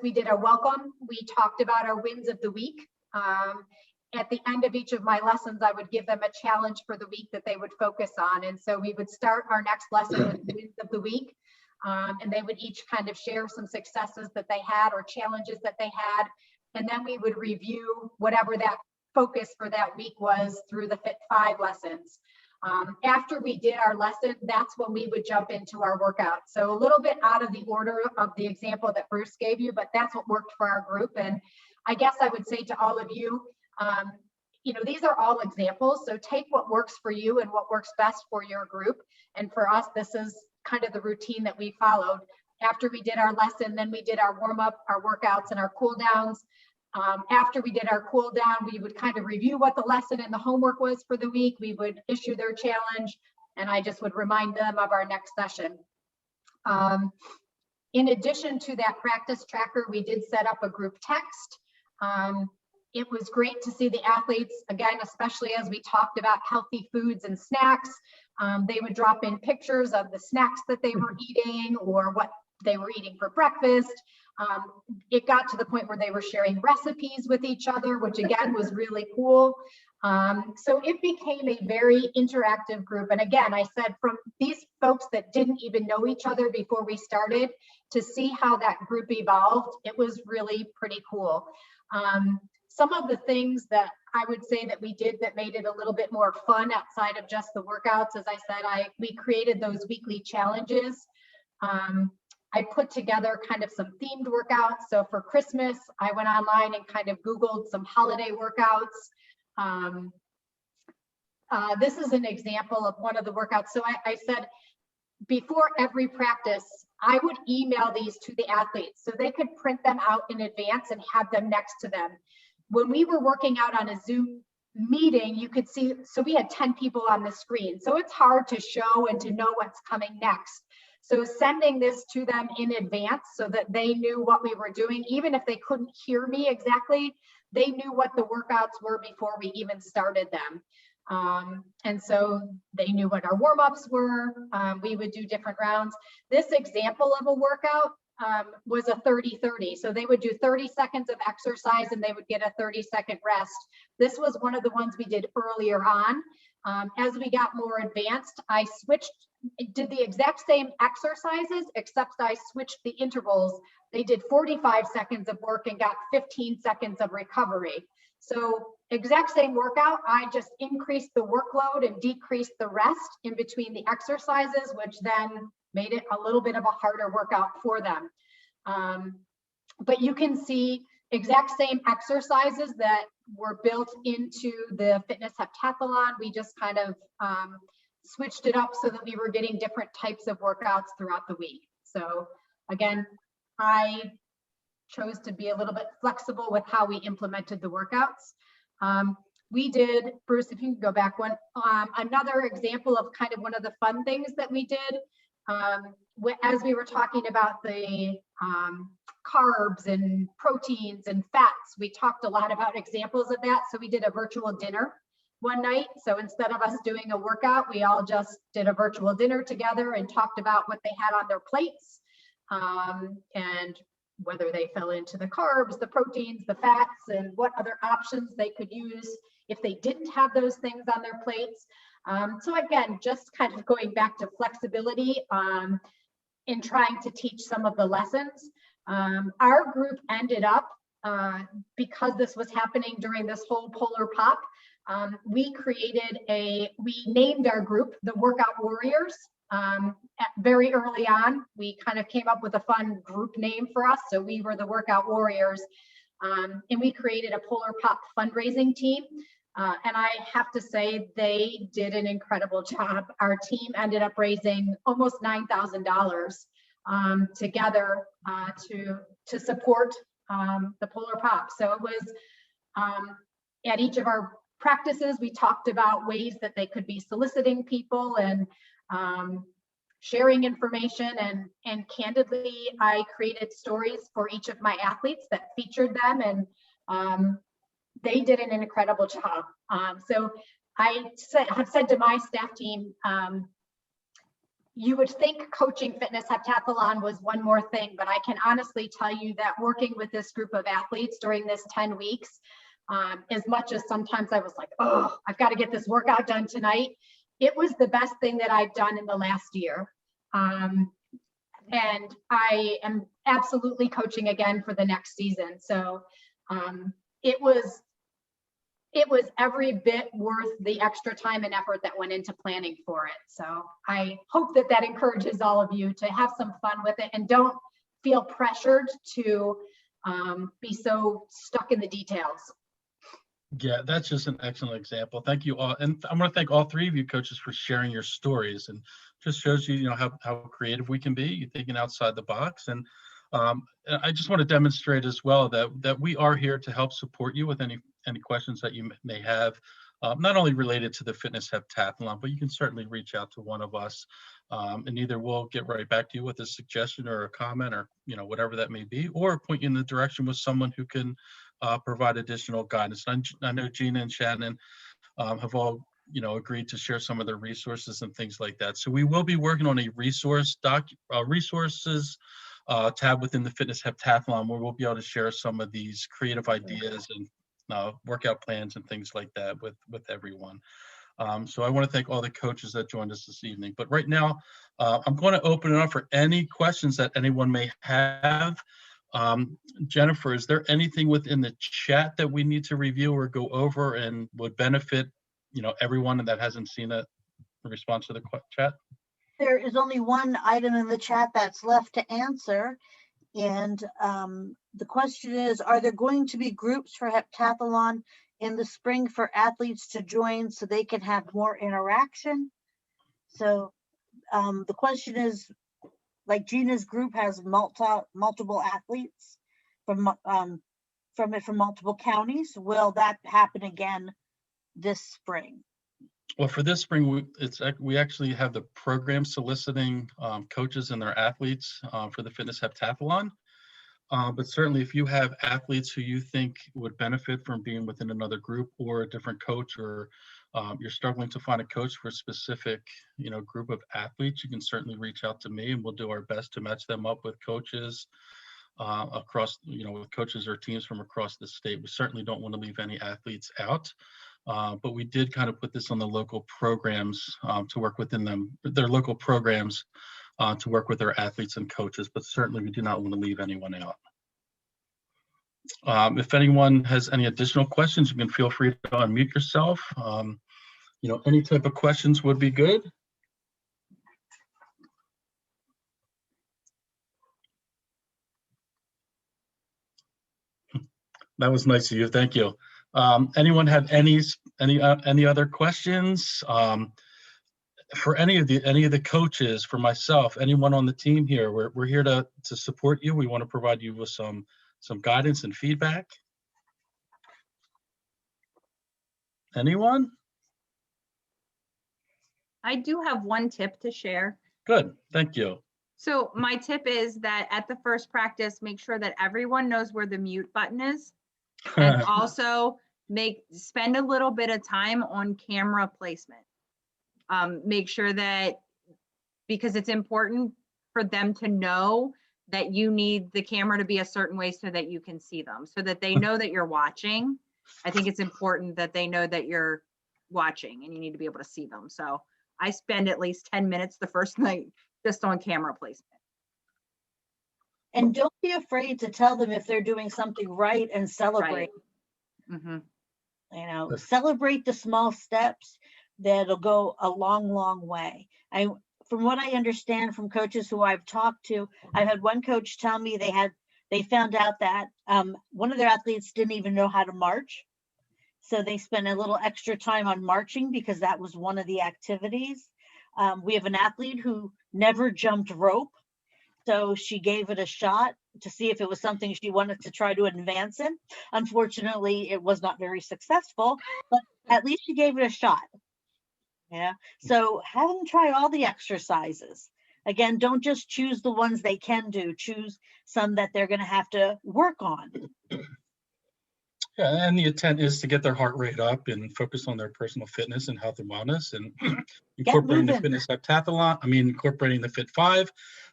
we did a welcome. We talked about our wins of the week. At the end of each of my lessons, I would give them a challenge for the week that they would focus on. And so we would start our next lesson with wins of the week. And they would each kind of share some successes that they had or challenges that they had. And then we would review whatever that focus for that week was through the Fit 5 lessons. After we did our lesson, that's when we would jump into our workout. So a little bit out of the order of the example that Bruce gave you, but that's what worked for our group. And I guess I would say to all of you, you know, these are all examples. So take what works for you and what works best for your group. And for us, this is kind of the routine that we followed. After we did our lesson, then we did our warm up, our workouts, and our cool downs. After we did our cool down, we would kind of review what the lesson and the homework was for the week. We would issue their challenge, and I just would remind them of our next session. In addition to that practice tracker, we did set up a group text. It was great to see the athletes, again, especially as we talked about healthy foods and snacks. They would drop in pictures of the snacks that they were eating or what they were eating for breakfast. It got to the point where they were sharing recipes with each other, which again was really cool. So it became a very interactive group. And again, I said from these folks that didn't even know each other before we started to see how that group evolved, it was really pretty cool. Some of the things that I would say that we did that made it a little bit more fun outside of just the workouts, as I said, we created those weekly challenges. I put together kind of some themed workouts. So for Christmas, I went online and kind of Googled some holiday workouts. This is an example of one of the workouts. So I said, before every practice, I would email these to the athletes so they could print them out in advance and have them next to them. When we were working out on a Zoom meeting, you could see, so we had 10 people on the screen. So it's hard to show and to know what's coming next. So sending this to them in advance so that they knew what we were doing, even if they couldn't hear me exactly, they knew what the workouts were before we even started them. And so they knew what our warm-ups were. We would do different rounds. This example of a workout was a 30-30. So they would do 30 seconds of exercise and they would get a 30-second rest. This was one of the ones we did earlier on. As we got more advanced, I did the exact same exercises, except I switched the intervals. They did 45 seconds of work and got 15 seconds of recovery. So exact same workout, I just increased the workload and decreased the rest in between the exercises, which then made it a little bit of a harder workout for them. But you can see exact same exercises that were built into the Fitness Heptathlon. We just kind of switched it up so that we were getting different types of workouts throughout the week. So again, I chose to be a little bit flexible with how we implemented the workouts. We did, Bruce, if you can go back one, another example of kind of one of the fun things that we did as we were talking about the carbs and proteins and fats, we talked a lot about examples of that. So we did a virtual dinner one night. So instead of us doing a workout, we all just did a virtual dinner together and talked about what they had on their plates and whether they fell into the carbs, the proteins, the fats, and what other options they could use if they didn't have those things on their plates. So again, just kind of going back to flexibility in trying to teach some of the lessons. Our group ended up, because this was happening during this whole Polar Pop, we named our group the Workout Warriors. Very early on, we kind of came up with a fun group name for us. So we were the Workout Warriors, and we created a Polar Pop fundraising team. And I have to say, they did an incredible job. Our team ended up raising almost $9,000 together to support the Polar Pop. So it was at each of our practices, we talked about ways that they could be soliciting people and sharing information, and candidly, I created stories for each of my athletes that featured them, and they did an incredible job. So have said to my staff team, you would think coaching Fitness Heptathlon was one more thing, but I can honestly tell you that working with this group of athletes during this 10 weeks, as much as sometimes I was like, oh, I've got to get this workout done tonight, it was the best thing that I've done in the last year. And I am absolutely coaching again for the next season. So it was every bit worth the extra time and effort that went into planning for it. So I hope that that encourages all of you to have some fun with it and don't feel pressured to be so stuck in the details. Yeah, that's just an excellent example. Thank you all. And I want to thank all three of you coaches for sharing your stories, and just shows you, how creative we can be. You're thinking outside the box. And I just want to demonstrate as well that we are here to help support you with any questions that you may have, not only related to the Fitness Heptathlon, but you can certainly reach out to one of us, and either we'll get right back to you with a suggestion or a comment, or whatever that may be, or point you in the direction with someone who can provide additional guidance. I know Gina and Shannon have all agreed to share some of their resources and things like that. So we will be working on a resources tab within the Fitness Heptathlon, where we'll be able to share some of these creative ideas and workout plans and things like that with everyone. So I want to thank all the coaches that joined us this evening. But right now, I'm going to open it up for any questions that anyone may have. Jennifer, is there anything within the chat that we need to review or go over and would benefit, everyone that hasn't seen a response to the chat? There is only one item in the chat that's left to answer. And the question is, are there going to be groups for Heptathlon in the spring for athletes to join so they can have more interaction? So the question is, like Gina's group has multiple athletes from multiple counties. Will that happen again this spring? Well, for this spring, we actually have the program soliciting coaches and their athletes for the Fitness Heptathlon. But certainly, if you have athletes who you think would benefit from being within another group or a different coach, or you're struggling to find a coach for a specific, group of athletes, you can certainly reach out to me, and we'll do our best to match them up with coaches across, with coaches or teams from across the state. We certainly don't want to leave any athletes out. But we did kind of put this on the local programs to work within their local programs to work with their athletes and coaches, but certainly we do not want to leave anyone out. If anyone has any additional questions, you can feel free to unmute yourself. Any type of questions would be good. That was nice of you. Thank you. Anyone have any other questions? For any of the coaches, for myself, anyone on the team here, we're here to support you. We want to provide you with some guidance and feedback. Anyone? I do have one tip to share. Good, thank you. So my tip is that at the first practice, make sure that everyone knows where the mute button is. And also spend a little bit of time on camera placement. Make sure that, because it's important for them to know that you need the camera to be a certain way so that you can see them, so that they know that you're watching. I think it's important that they know that you're watching and you need to be able to see them. So I spend at least 10 minutes the first night just on camera placement. And don't be afraid to tell them if they're doing something right and celebrate. Right. Mm-hmm. Celebrate the small steps. That'll go a long, long way. From what I understand from coaches who I've talked to, I've had one coach tell me they found out that one of their athletes didn't even know how to march. So they spent a little extra time on marching because that was one of the activities. We have an athlete who never jumped rope. So she gave it a shot to see if it was something she wanted to try to advance in. Unfortunately, it was not very successful, but at least she gave it a shot. Yeah. So have them try all the exercises. Again, don't just choose the ones they can do. Choose some that they're going to have to work on. Yeah, and the intent is to get their heart rate up and focus on their personal fitness and health and wellness, and incorporating the Fitness Heptathlon. Incorporating the Fit 5.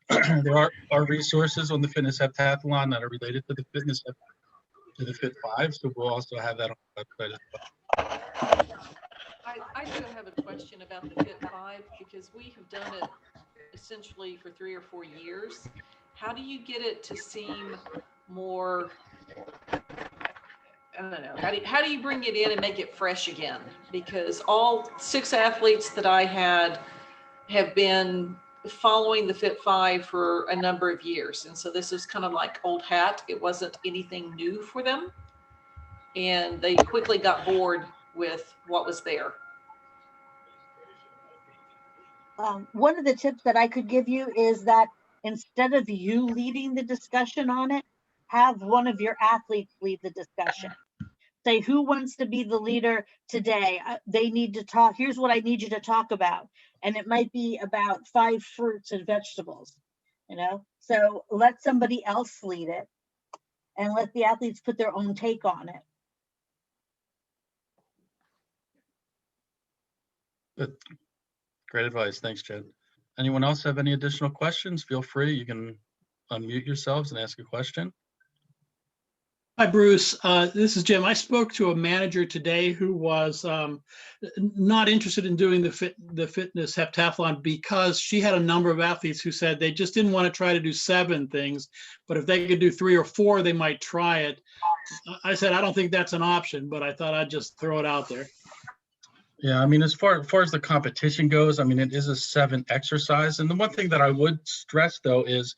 There are resources on the Fitness Heptathlon that are related to the Fit 5. So we'll also have that on the website as well. I do have a question about the Fit 5, because we have done it essentially for 3 or 4 years. How do you get it to seem more, I don't know, how do you bring it in and make it fresh again? Because all 6 athletes that I had have been following the Fit 5 for a number of years. And so this is kind of like old hat. It wasn't anything new for them. And they quickly got bored with what was there. One of the tips that I could give you is that instead of you leading the discussion on it, have one of your athletes lead the discussion. Say, who wants to be the leader today? They need to talk. Here's what I need you to talk about. And it might be about 5 fruits and vegetables, you know? So let somebody else lead it and let the athletes put their own take on it. Good. Great advice. Thanks, Jen. Anyone else have any additional questions? Feel free. You can unmute yourselves and ask a question. Hi, Bruce. This is Jim. I spoke to a manager today who was not interested in doing the fitness heptathlon because she had a number of athletes who said they just didn't want to try to do 7 things, but if they could do 3 or 4, they might try it. I said, I don't think that's an option, but I thought I'd just throw it out there. Yeah, I mean, as far as the competition goes, I mean, it is a 7 exercise. And the one thing that I would stress, though, is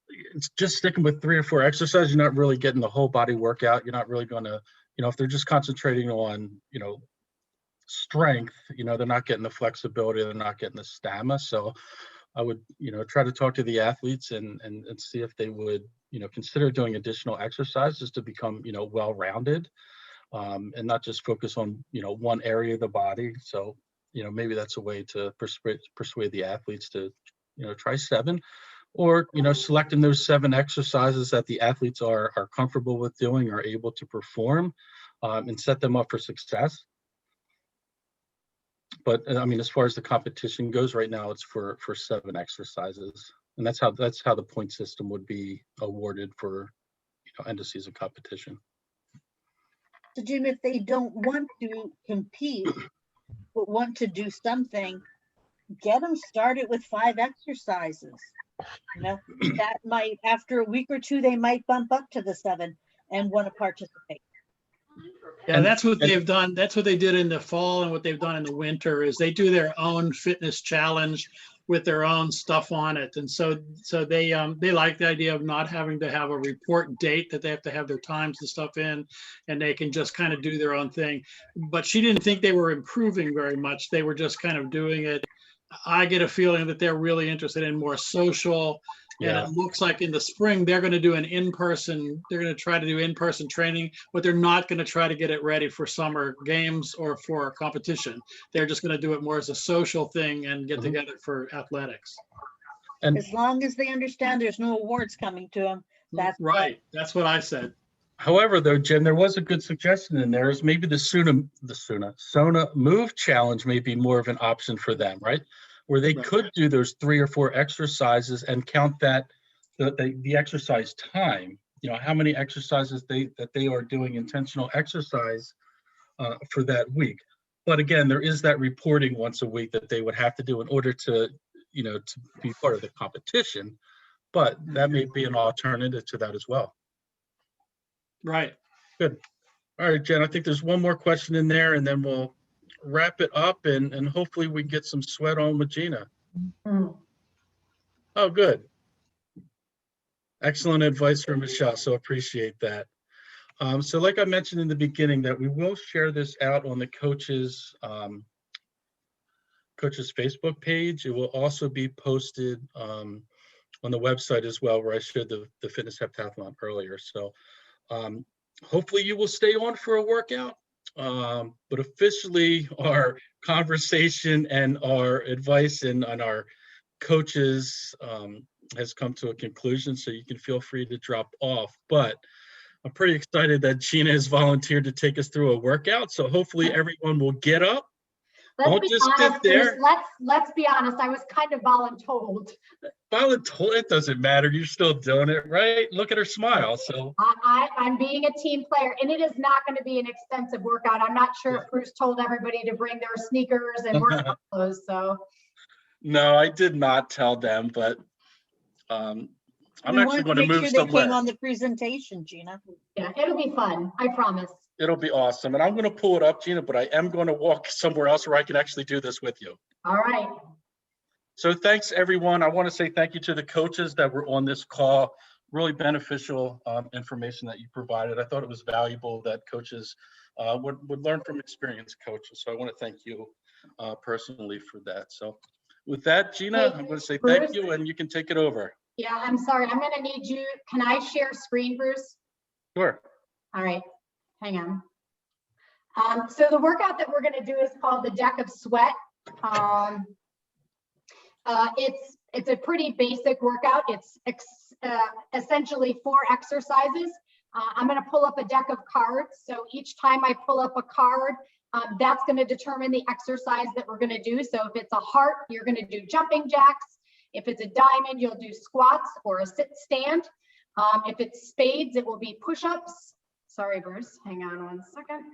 it's just sticking with 3 or 4 exercises. You're not really getting the whole body workout. You're not really going to, you know, if they're just concentrating on, you know, strength, you know, they're not getting the flexibility, they're not getting the stamina. So I would, you know, try to talk to the athletes and see if they would, you know, consider doing additional exercises to become, you know, well-rounded, and not just focus on, you know, one area of the body. So, you know, maybe that's a way to persuade the athletes to, you know, try 7. Or, you know, selecting those 7 exercises that the athletes are comfortable with doing, are able to perform, and set them up for success. But I mean, as far as the competition goes right now, it's for 7 exercises. And that's how the point system would be awarded for, you know, end of season competition. So Jim, if they don't want to compete, but want to do something, get them started with 5 exercises. You know, that might, after a week or 2, they might bump up to the 7 and want to participate. Yeah, that's what they've done. That's what they did in the fall, and what they've done in the winter is they do their own fitness challenge with their own stuff on it. And so they like the idea of not having to have a report date that they have to have their times and stuff in, and they can just kind of do their own thing. But she didn't think they were improving very much. They were just kind of doing it. I get a feeling that they're really interested in more social. And it looks like in the spring, they're going to do they're going to try to do in-person training, but they're not going to try to get it ready for summer games or for a competition. They're just going to do it more as a social thing and get together for athletics. And as long as they understand there's no awards coming to them, that's right. That's what I said. However, though, Jen, there was a good suggestion in there is maybe the Sona Move Challenge may be more of an option for them, right? Where they could do those 3 or 4 exercises and count that the exercise time. You know, how many exercises that they are doing intentional exercise for that week. But again, there is that reporting once a week that they would have to do in order to, you know, to be part of the competition. But that may be an alternative to that as well. Right. Good. All right, Jen, I think there's one more question in there, and then we'll wrap it up, and hopefully we can get some sweat on with Gina. Oh, good. Excellent advice from Michelle, so appreciate that. So like I mentioned in the beginning, that we will share this out on the coaches Facebook page. It will also be posted on the website as well, where I shared the fitness heptathlon earlier. So hopefully you will stay on for a workout. But officially our conversation and our advice and on our coaches has come to a conclusion, so you can feel free to drop off. But I'm pretty excited that Gina has volunteered to take us through a workout. So hopefully everyone will get up. Don't just sit there. Let's be honest. I was kind of voluntold. Voluntold, it doesn't matter. You're still doing it, right? Look at her smile. So I'm being a team player, and it is not going to be an extensive workout. I'm not sure if Bruce told everybody to bring their sneakers and workout clothes. So No, I did not tell them, but I'm We actually wanted going to to make move sure they came somewhere. on the presentation, Gina. Yeah, it'll be fun, I promise. It'll be awesome. And I'm going to pull it up, Gina, but I am going to walk somewhere else where I can actually do this with you. All right. So thanks, everyone. I want to say thank you to the coaches that were on this call. Really beneficial information that you provided. I thought it was valuable that coaches would learn from experienced coaches. So I want to thank you personally for that. So with that, Gina, I'm going to say thank you, and you can take it over. Yeah, I'm sorry. I'm gonna need you. Can I share screen, Bruce? Sure. All right, hang on. So the workout that we're gonna do is called the Deck of Sweat. It's a pretty basic workout. It's essentially 4 exercises. I'm gonna pull up a deck of cards. So each time I pull up a card, that's gonna determine the exercise that we're gonna do. So if it's a heart, you're gonna do jumping jacks. If it's a diamond, you'll do squats or a sit stand. If it's spades, it will be push-ups. Sorry, Bruce, hang on one second.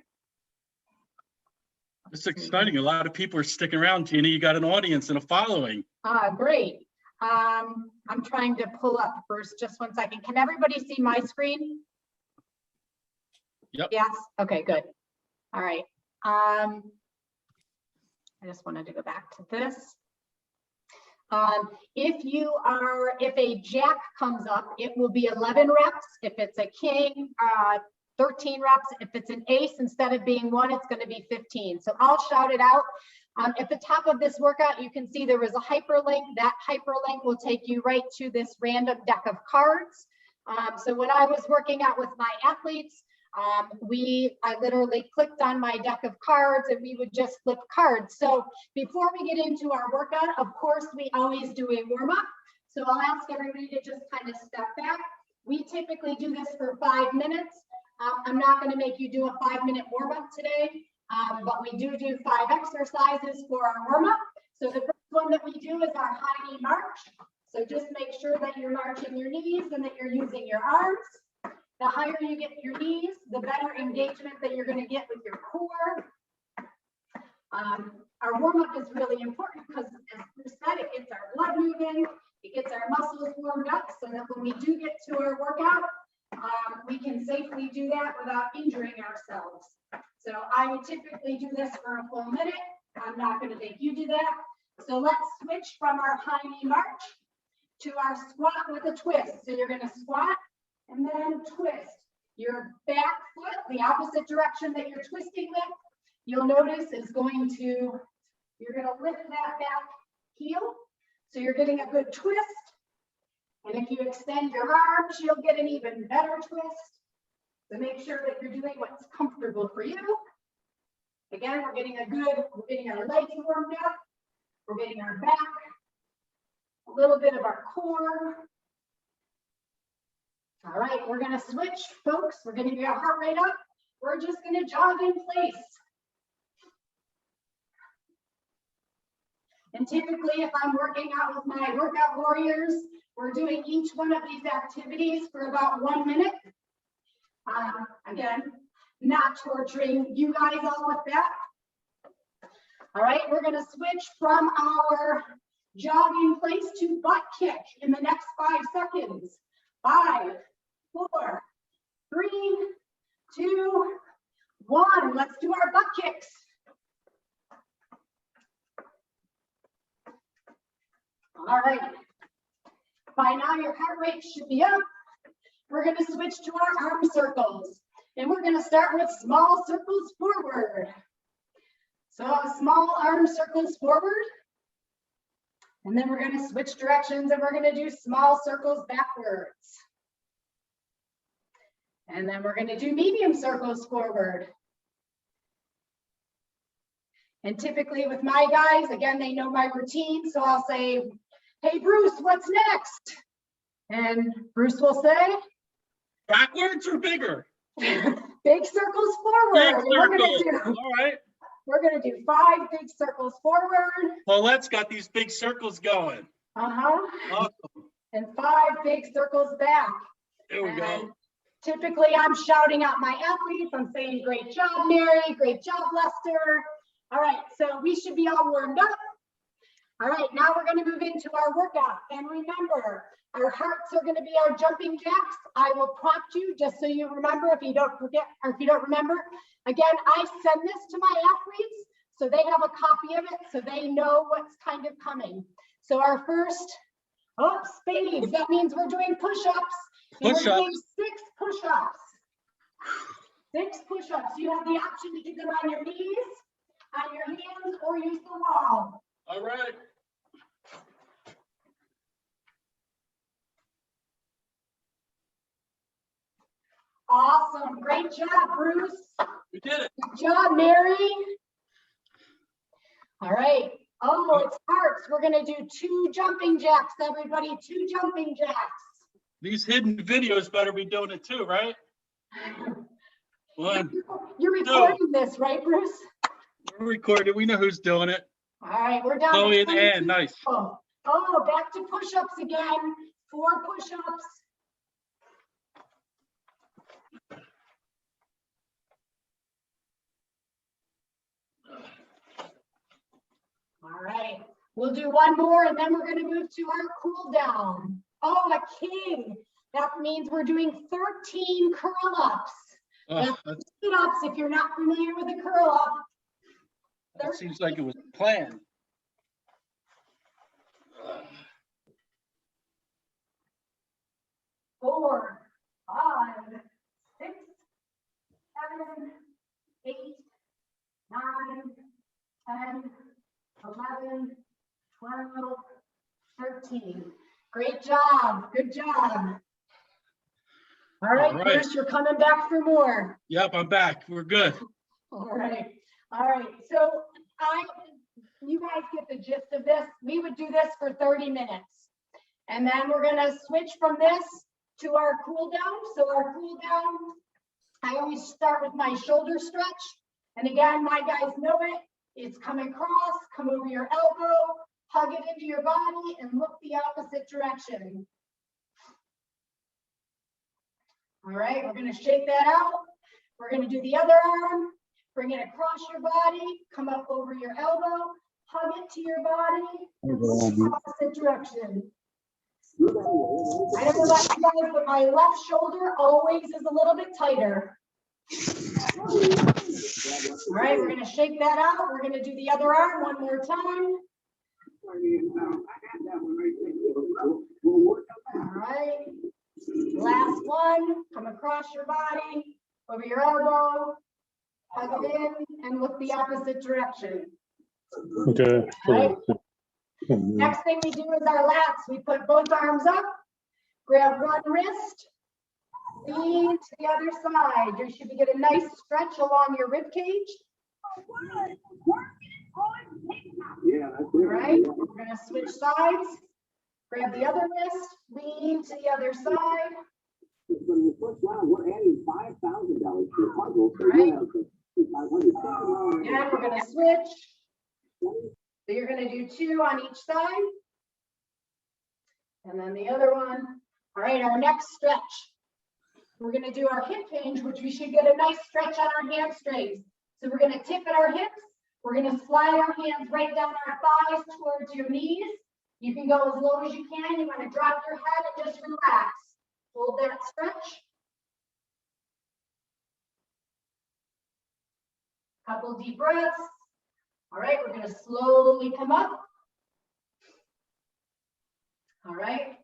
It's exciting. A lot of people are sticking around, Gina. You got an audience and a following. Great. I'm trying to pull up, Bruce, just one second. Can everybody see my screen? Yep. Yes, okay, good. All right. I just wanted to go back to this. If a jack comes up, it will be 11 reps. If it's a king, 13 reps. If it's an ace, instead of being 1, it's going to be 15. So I'll shout it out. At the top of this workout, you can see there is a hyperlink. That hyperlink will take you right to this random deck of cards. So when I was working out with my athletes, I literally clicked on my deck of cards and we would just flip cards. So before we get into our workout, of course, we always do a warm up. So I'll ask everybody to just kind of step back. We typically do this for 5 minutes. I'm not going to make you do a 5-minute warm up today, but we do 5 exercises for our warm up. So the first one that we do is our high knee march. So just make sure that you're marching your knees and that you're using your arms. The higher you get your knees, the better engagement that you're going to get with your core. Our warm-up is really important because, as Bruce said, it gets our blood moving, it gets our muscles warmed up so that when we do get to our workout, we can safely do that without injuring ourselves. So I would typically do this for a full minute. I'm not going to make you do that. So let's switch from our high knee march to our squat with a twist. So you're going to squat and then twist. Your back foot, the opposite direction that you're twisting with, you'll notice is going to, you're going to lift that back heel. So you're getting a good twist. And if you extend your arms, you'll get an even better twist. So make sure that you're doing what's comfortable for you. Again, we're getting our legs warmed up. We're getting our back, a little bit of our core. All right, we're going to switch, folks. We're going to get our heart rate up. We're just going to jog in place. And typically, if I'm working out with my workout warriors, we're doing each one of these activities for about 1 minute. Again, not torturing you guys all with that. All right, we're going to switch from our jog in place to butt kick in the next 5 seconds. 5, 4, 3, 2, 1. Let's do our butt kicks. All right. By now, your heart rate should be up. We're going to switch to our arm circles. And we're going to start with small circles forward. So small arm circles forward. And then we're going to switch directions and we're going to do small circles backwards. And then we're going to do medium circles forward. And typically with my guys, again, they know my routine. So I'll say, hey, Bruce, what's next? And Bruce will say, backwards or bigger? Big circles forward. Big circles. All right. We're going to do 5 big circles forward. Paulette's got these big circles going. Awesome. And 5 big circles back. There we go. Typically, I'm shouting out my athletes. I'm saying, great job, Mary. Great job, Lester. All right, so we should be all warmed up. All right, now we're going to move into our workout. And remember, our hearts are going to be our jumping jacks. I will prompt you just so you remember if you don't forget or if you don't remember. Again, I send this to my athletes so they have a copy of it so they know what's kind of coming. So our first, spades, that means we're doing push-ups. And we're doing 6 push-ups. 6 push-ups. You have the option to do them on your knees, on your hands, or use the wall. All right. Awesome. Great job, Bruce. We did it. Good job, Mary. All right. Oh, it's hearts. We're going to do 2 jumping jacks, everybody. 2 jumping jacks. These hidden videos better be doing it too, right? 1, You're recording this, right, Bruce? we're recording. We know who's doing it. All right, we're down. Chloe to and Ann, nice. Oh, back to push-ups again. 4 push-ups. All right, we'll do 1 more and then we're going to move to our cool down. Oh, a king. That means we're doing 13 curl ups. That Sit-ups if you're not familiar with a curl up. seems like it was planned. 4, 5, 6, 7, 8, 9, 10, 11, 12, 13. Great job. Good job. All right, All right. Chris, you're coming back for more. Yep, I'm back. We're good. All right. All right. So you guys get the gist of this. We would do this for 30 minutes. And then we're going to switch from this to our cool down. So our cool down, I always start with my shoulder stretch. And again, my guys know it. It's come across, come over your elbow, hug it into your body, and look the opposite direction. All right, we're going to shake that out. We're going to do the other arm. Bring it across your body, come up over your elbow, hug it to your body, and look the opposite direction. I don't know about you guys, but my left shoulder always is a little bit tighter. All right, we're going to shake that out. We're going to do the other arm 1 more time. All right. Last one. Come across your body, over your elbow, hug it in, and look the opposite direction. Okay. Right. Next thing we do is our lats. We put both arms up, grab one wrist, lean to the other side. You should get a nice stretch along your rib cage. All right, we're going to switch sides. Grab the other wrist, lean to the other side. We're adding $5,000 to the puzzle. Right. And we're going to switch. So you're going to do 2 on each side. And then the other one. All right, our next stretch. We're going to do our hip hinge, which we should get a nice stretch on our hamstrings. So we're going to tip at our hips. We're going to slide our hands right down our thighs towards your knees. You can go as low as you can. You want to drop your head and just relax. Hold that stretch. Couple deep breaths. All right, we're going to slowly come up. All right,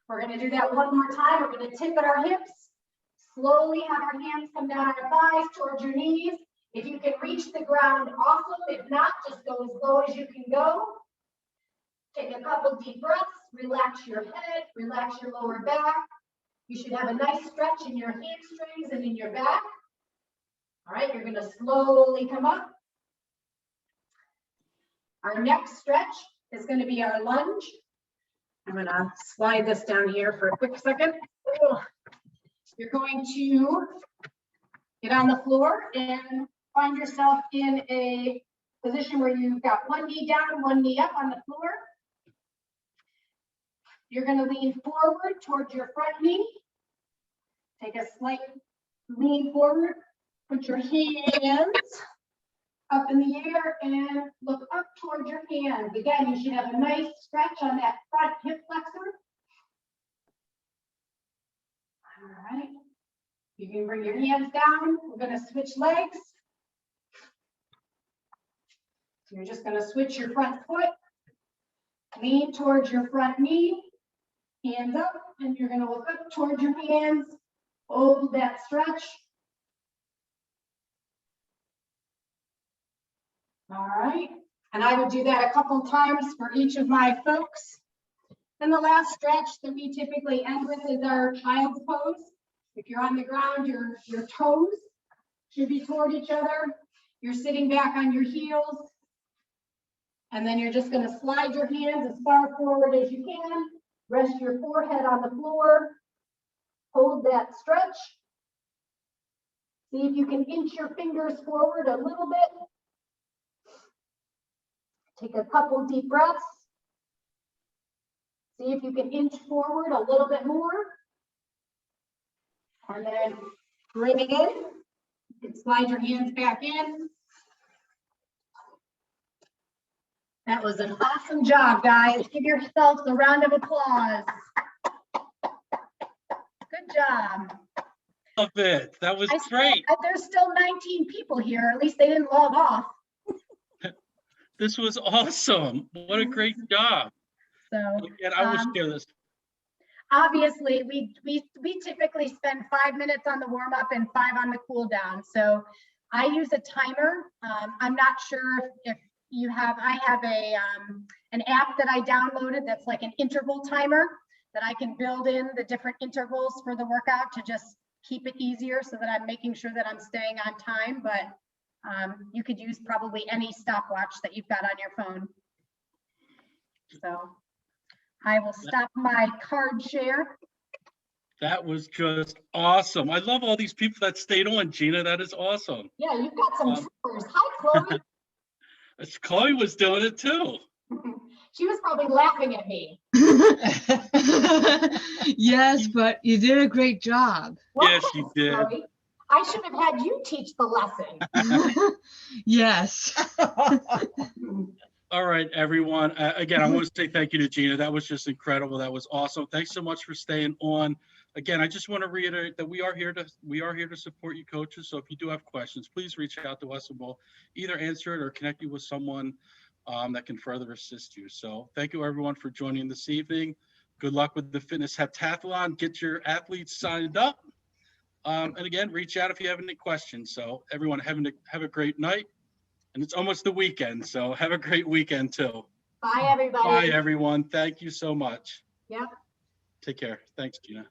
we're going to do that 1 more time. We're going to tip at our hips. Slowly have our hands come down our thighs towards your knees. If you can reach the ground, awesome. If not, just go as low as you can go. Take a couple deep breaths. Relax your head. Relax your lower back. You should have a nice stretch in your hamstrings and in your back. All right, you're going to slowly come up. Our next stretch is going to be our lunge. I'm going to slide this down here for a quick second. You're going to get on the floor and find yourself in a position where you've got one knee down, one knee up on the floor. You're going to lean forward towards your front knee. Take a slight lean forward. Put your hands up in the air and look up towards your hands. Again, you should have a nice stretch on that front hip flexor. All right. You can bring your hands down. We're going to switch legs. So you're just going to switch your front foot, lean towards your front knee, hands up, and you're going to look up towards your hands. Hold that stretch. All right, and I would do that a couple times for each of my folks. And the last stretch that we typically end with is our child's pose. If you're on the ground, your toes should be toward each other. You're sitting back on your heels. And then you're just going to slide your hands as far forward as you can. Rest your forehead on the floor. Hold that stretch. See if you can inch your fingers forward a little bit. Take a couple deep breaths. See if you can inch forward a little bit more. And then bring it in. You can slide your hands back in. That was an awesome job, guys. Give yourselves a round of applause. Good job. Love it. That was I great. There's still 19 people here. At least they didn't log off. This was awesome. What a great job. So Again, I will share this. obviously we typically spend 5 minutes on the warm up and 5 on the cool down. So I use a timer. I'm not sure if you have, I have an app that I downloaded that's like an interval timer that I can build in the different intervals for the workout to just keep it easier so that I'm making sure that I'm staying on time. But you could use probably any stopwatch that you've got on your phone. So I will stop my card share. That was just awesome. I love all these people that stayed on, Gina. That is awesome. Yeah, you've got some troopers. Hi, Chloe. Chloe was doing it too. She was probably laughing at me. Yes, but you did a great job. Well, Yes, she did. Chloe. I should have had you teach the lesson. Yes. All right, everyone. Again, I want to say thank you to Gina. That was just incredible. That was awesome. Thanks so much for staying on. Again, I just want to reiterate that we are here to support you coaches. So if you do have questions, please reach out to us and we'll either answer it or connect you with someone that can further assist you. So thank you everyone for joining this evening. Good luck with the Fitness Heptathlon. Get your athletes signed up. And again, reach out if you have any questions. So everyone have a great night. And it's almost the weekend, so have a great weekend too. Bye, everybody. Bye, everyone. Thank you so much. Yep. Take care. Thanks, Gina.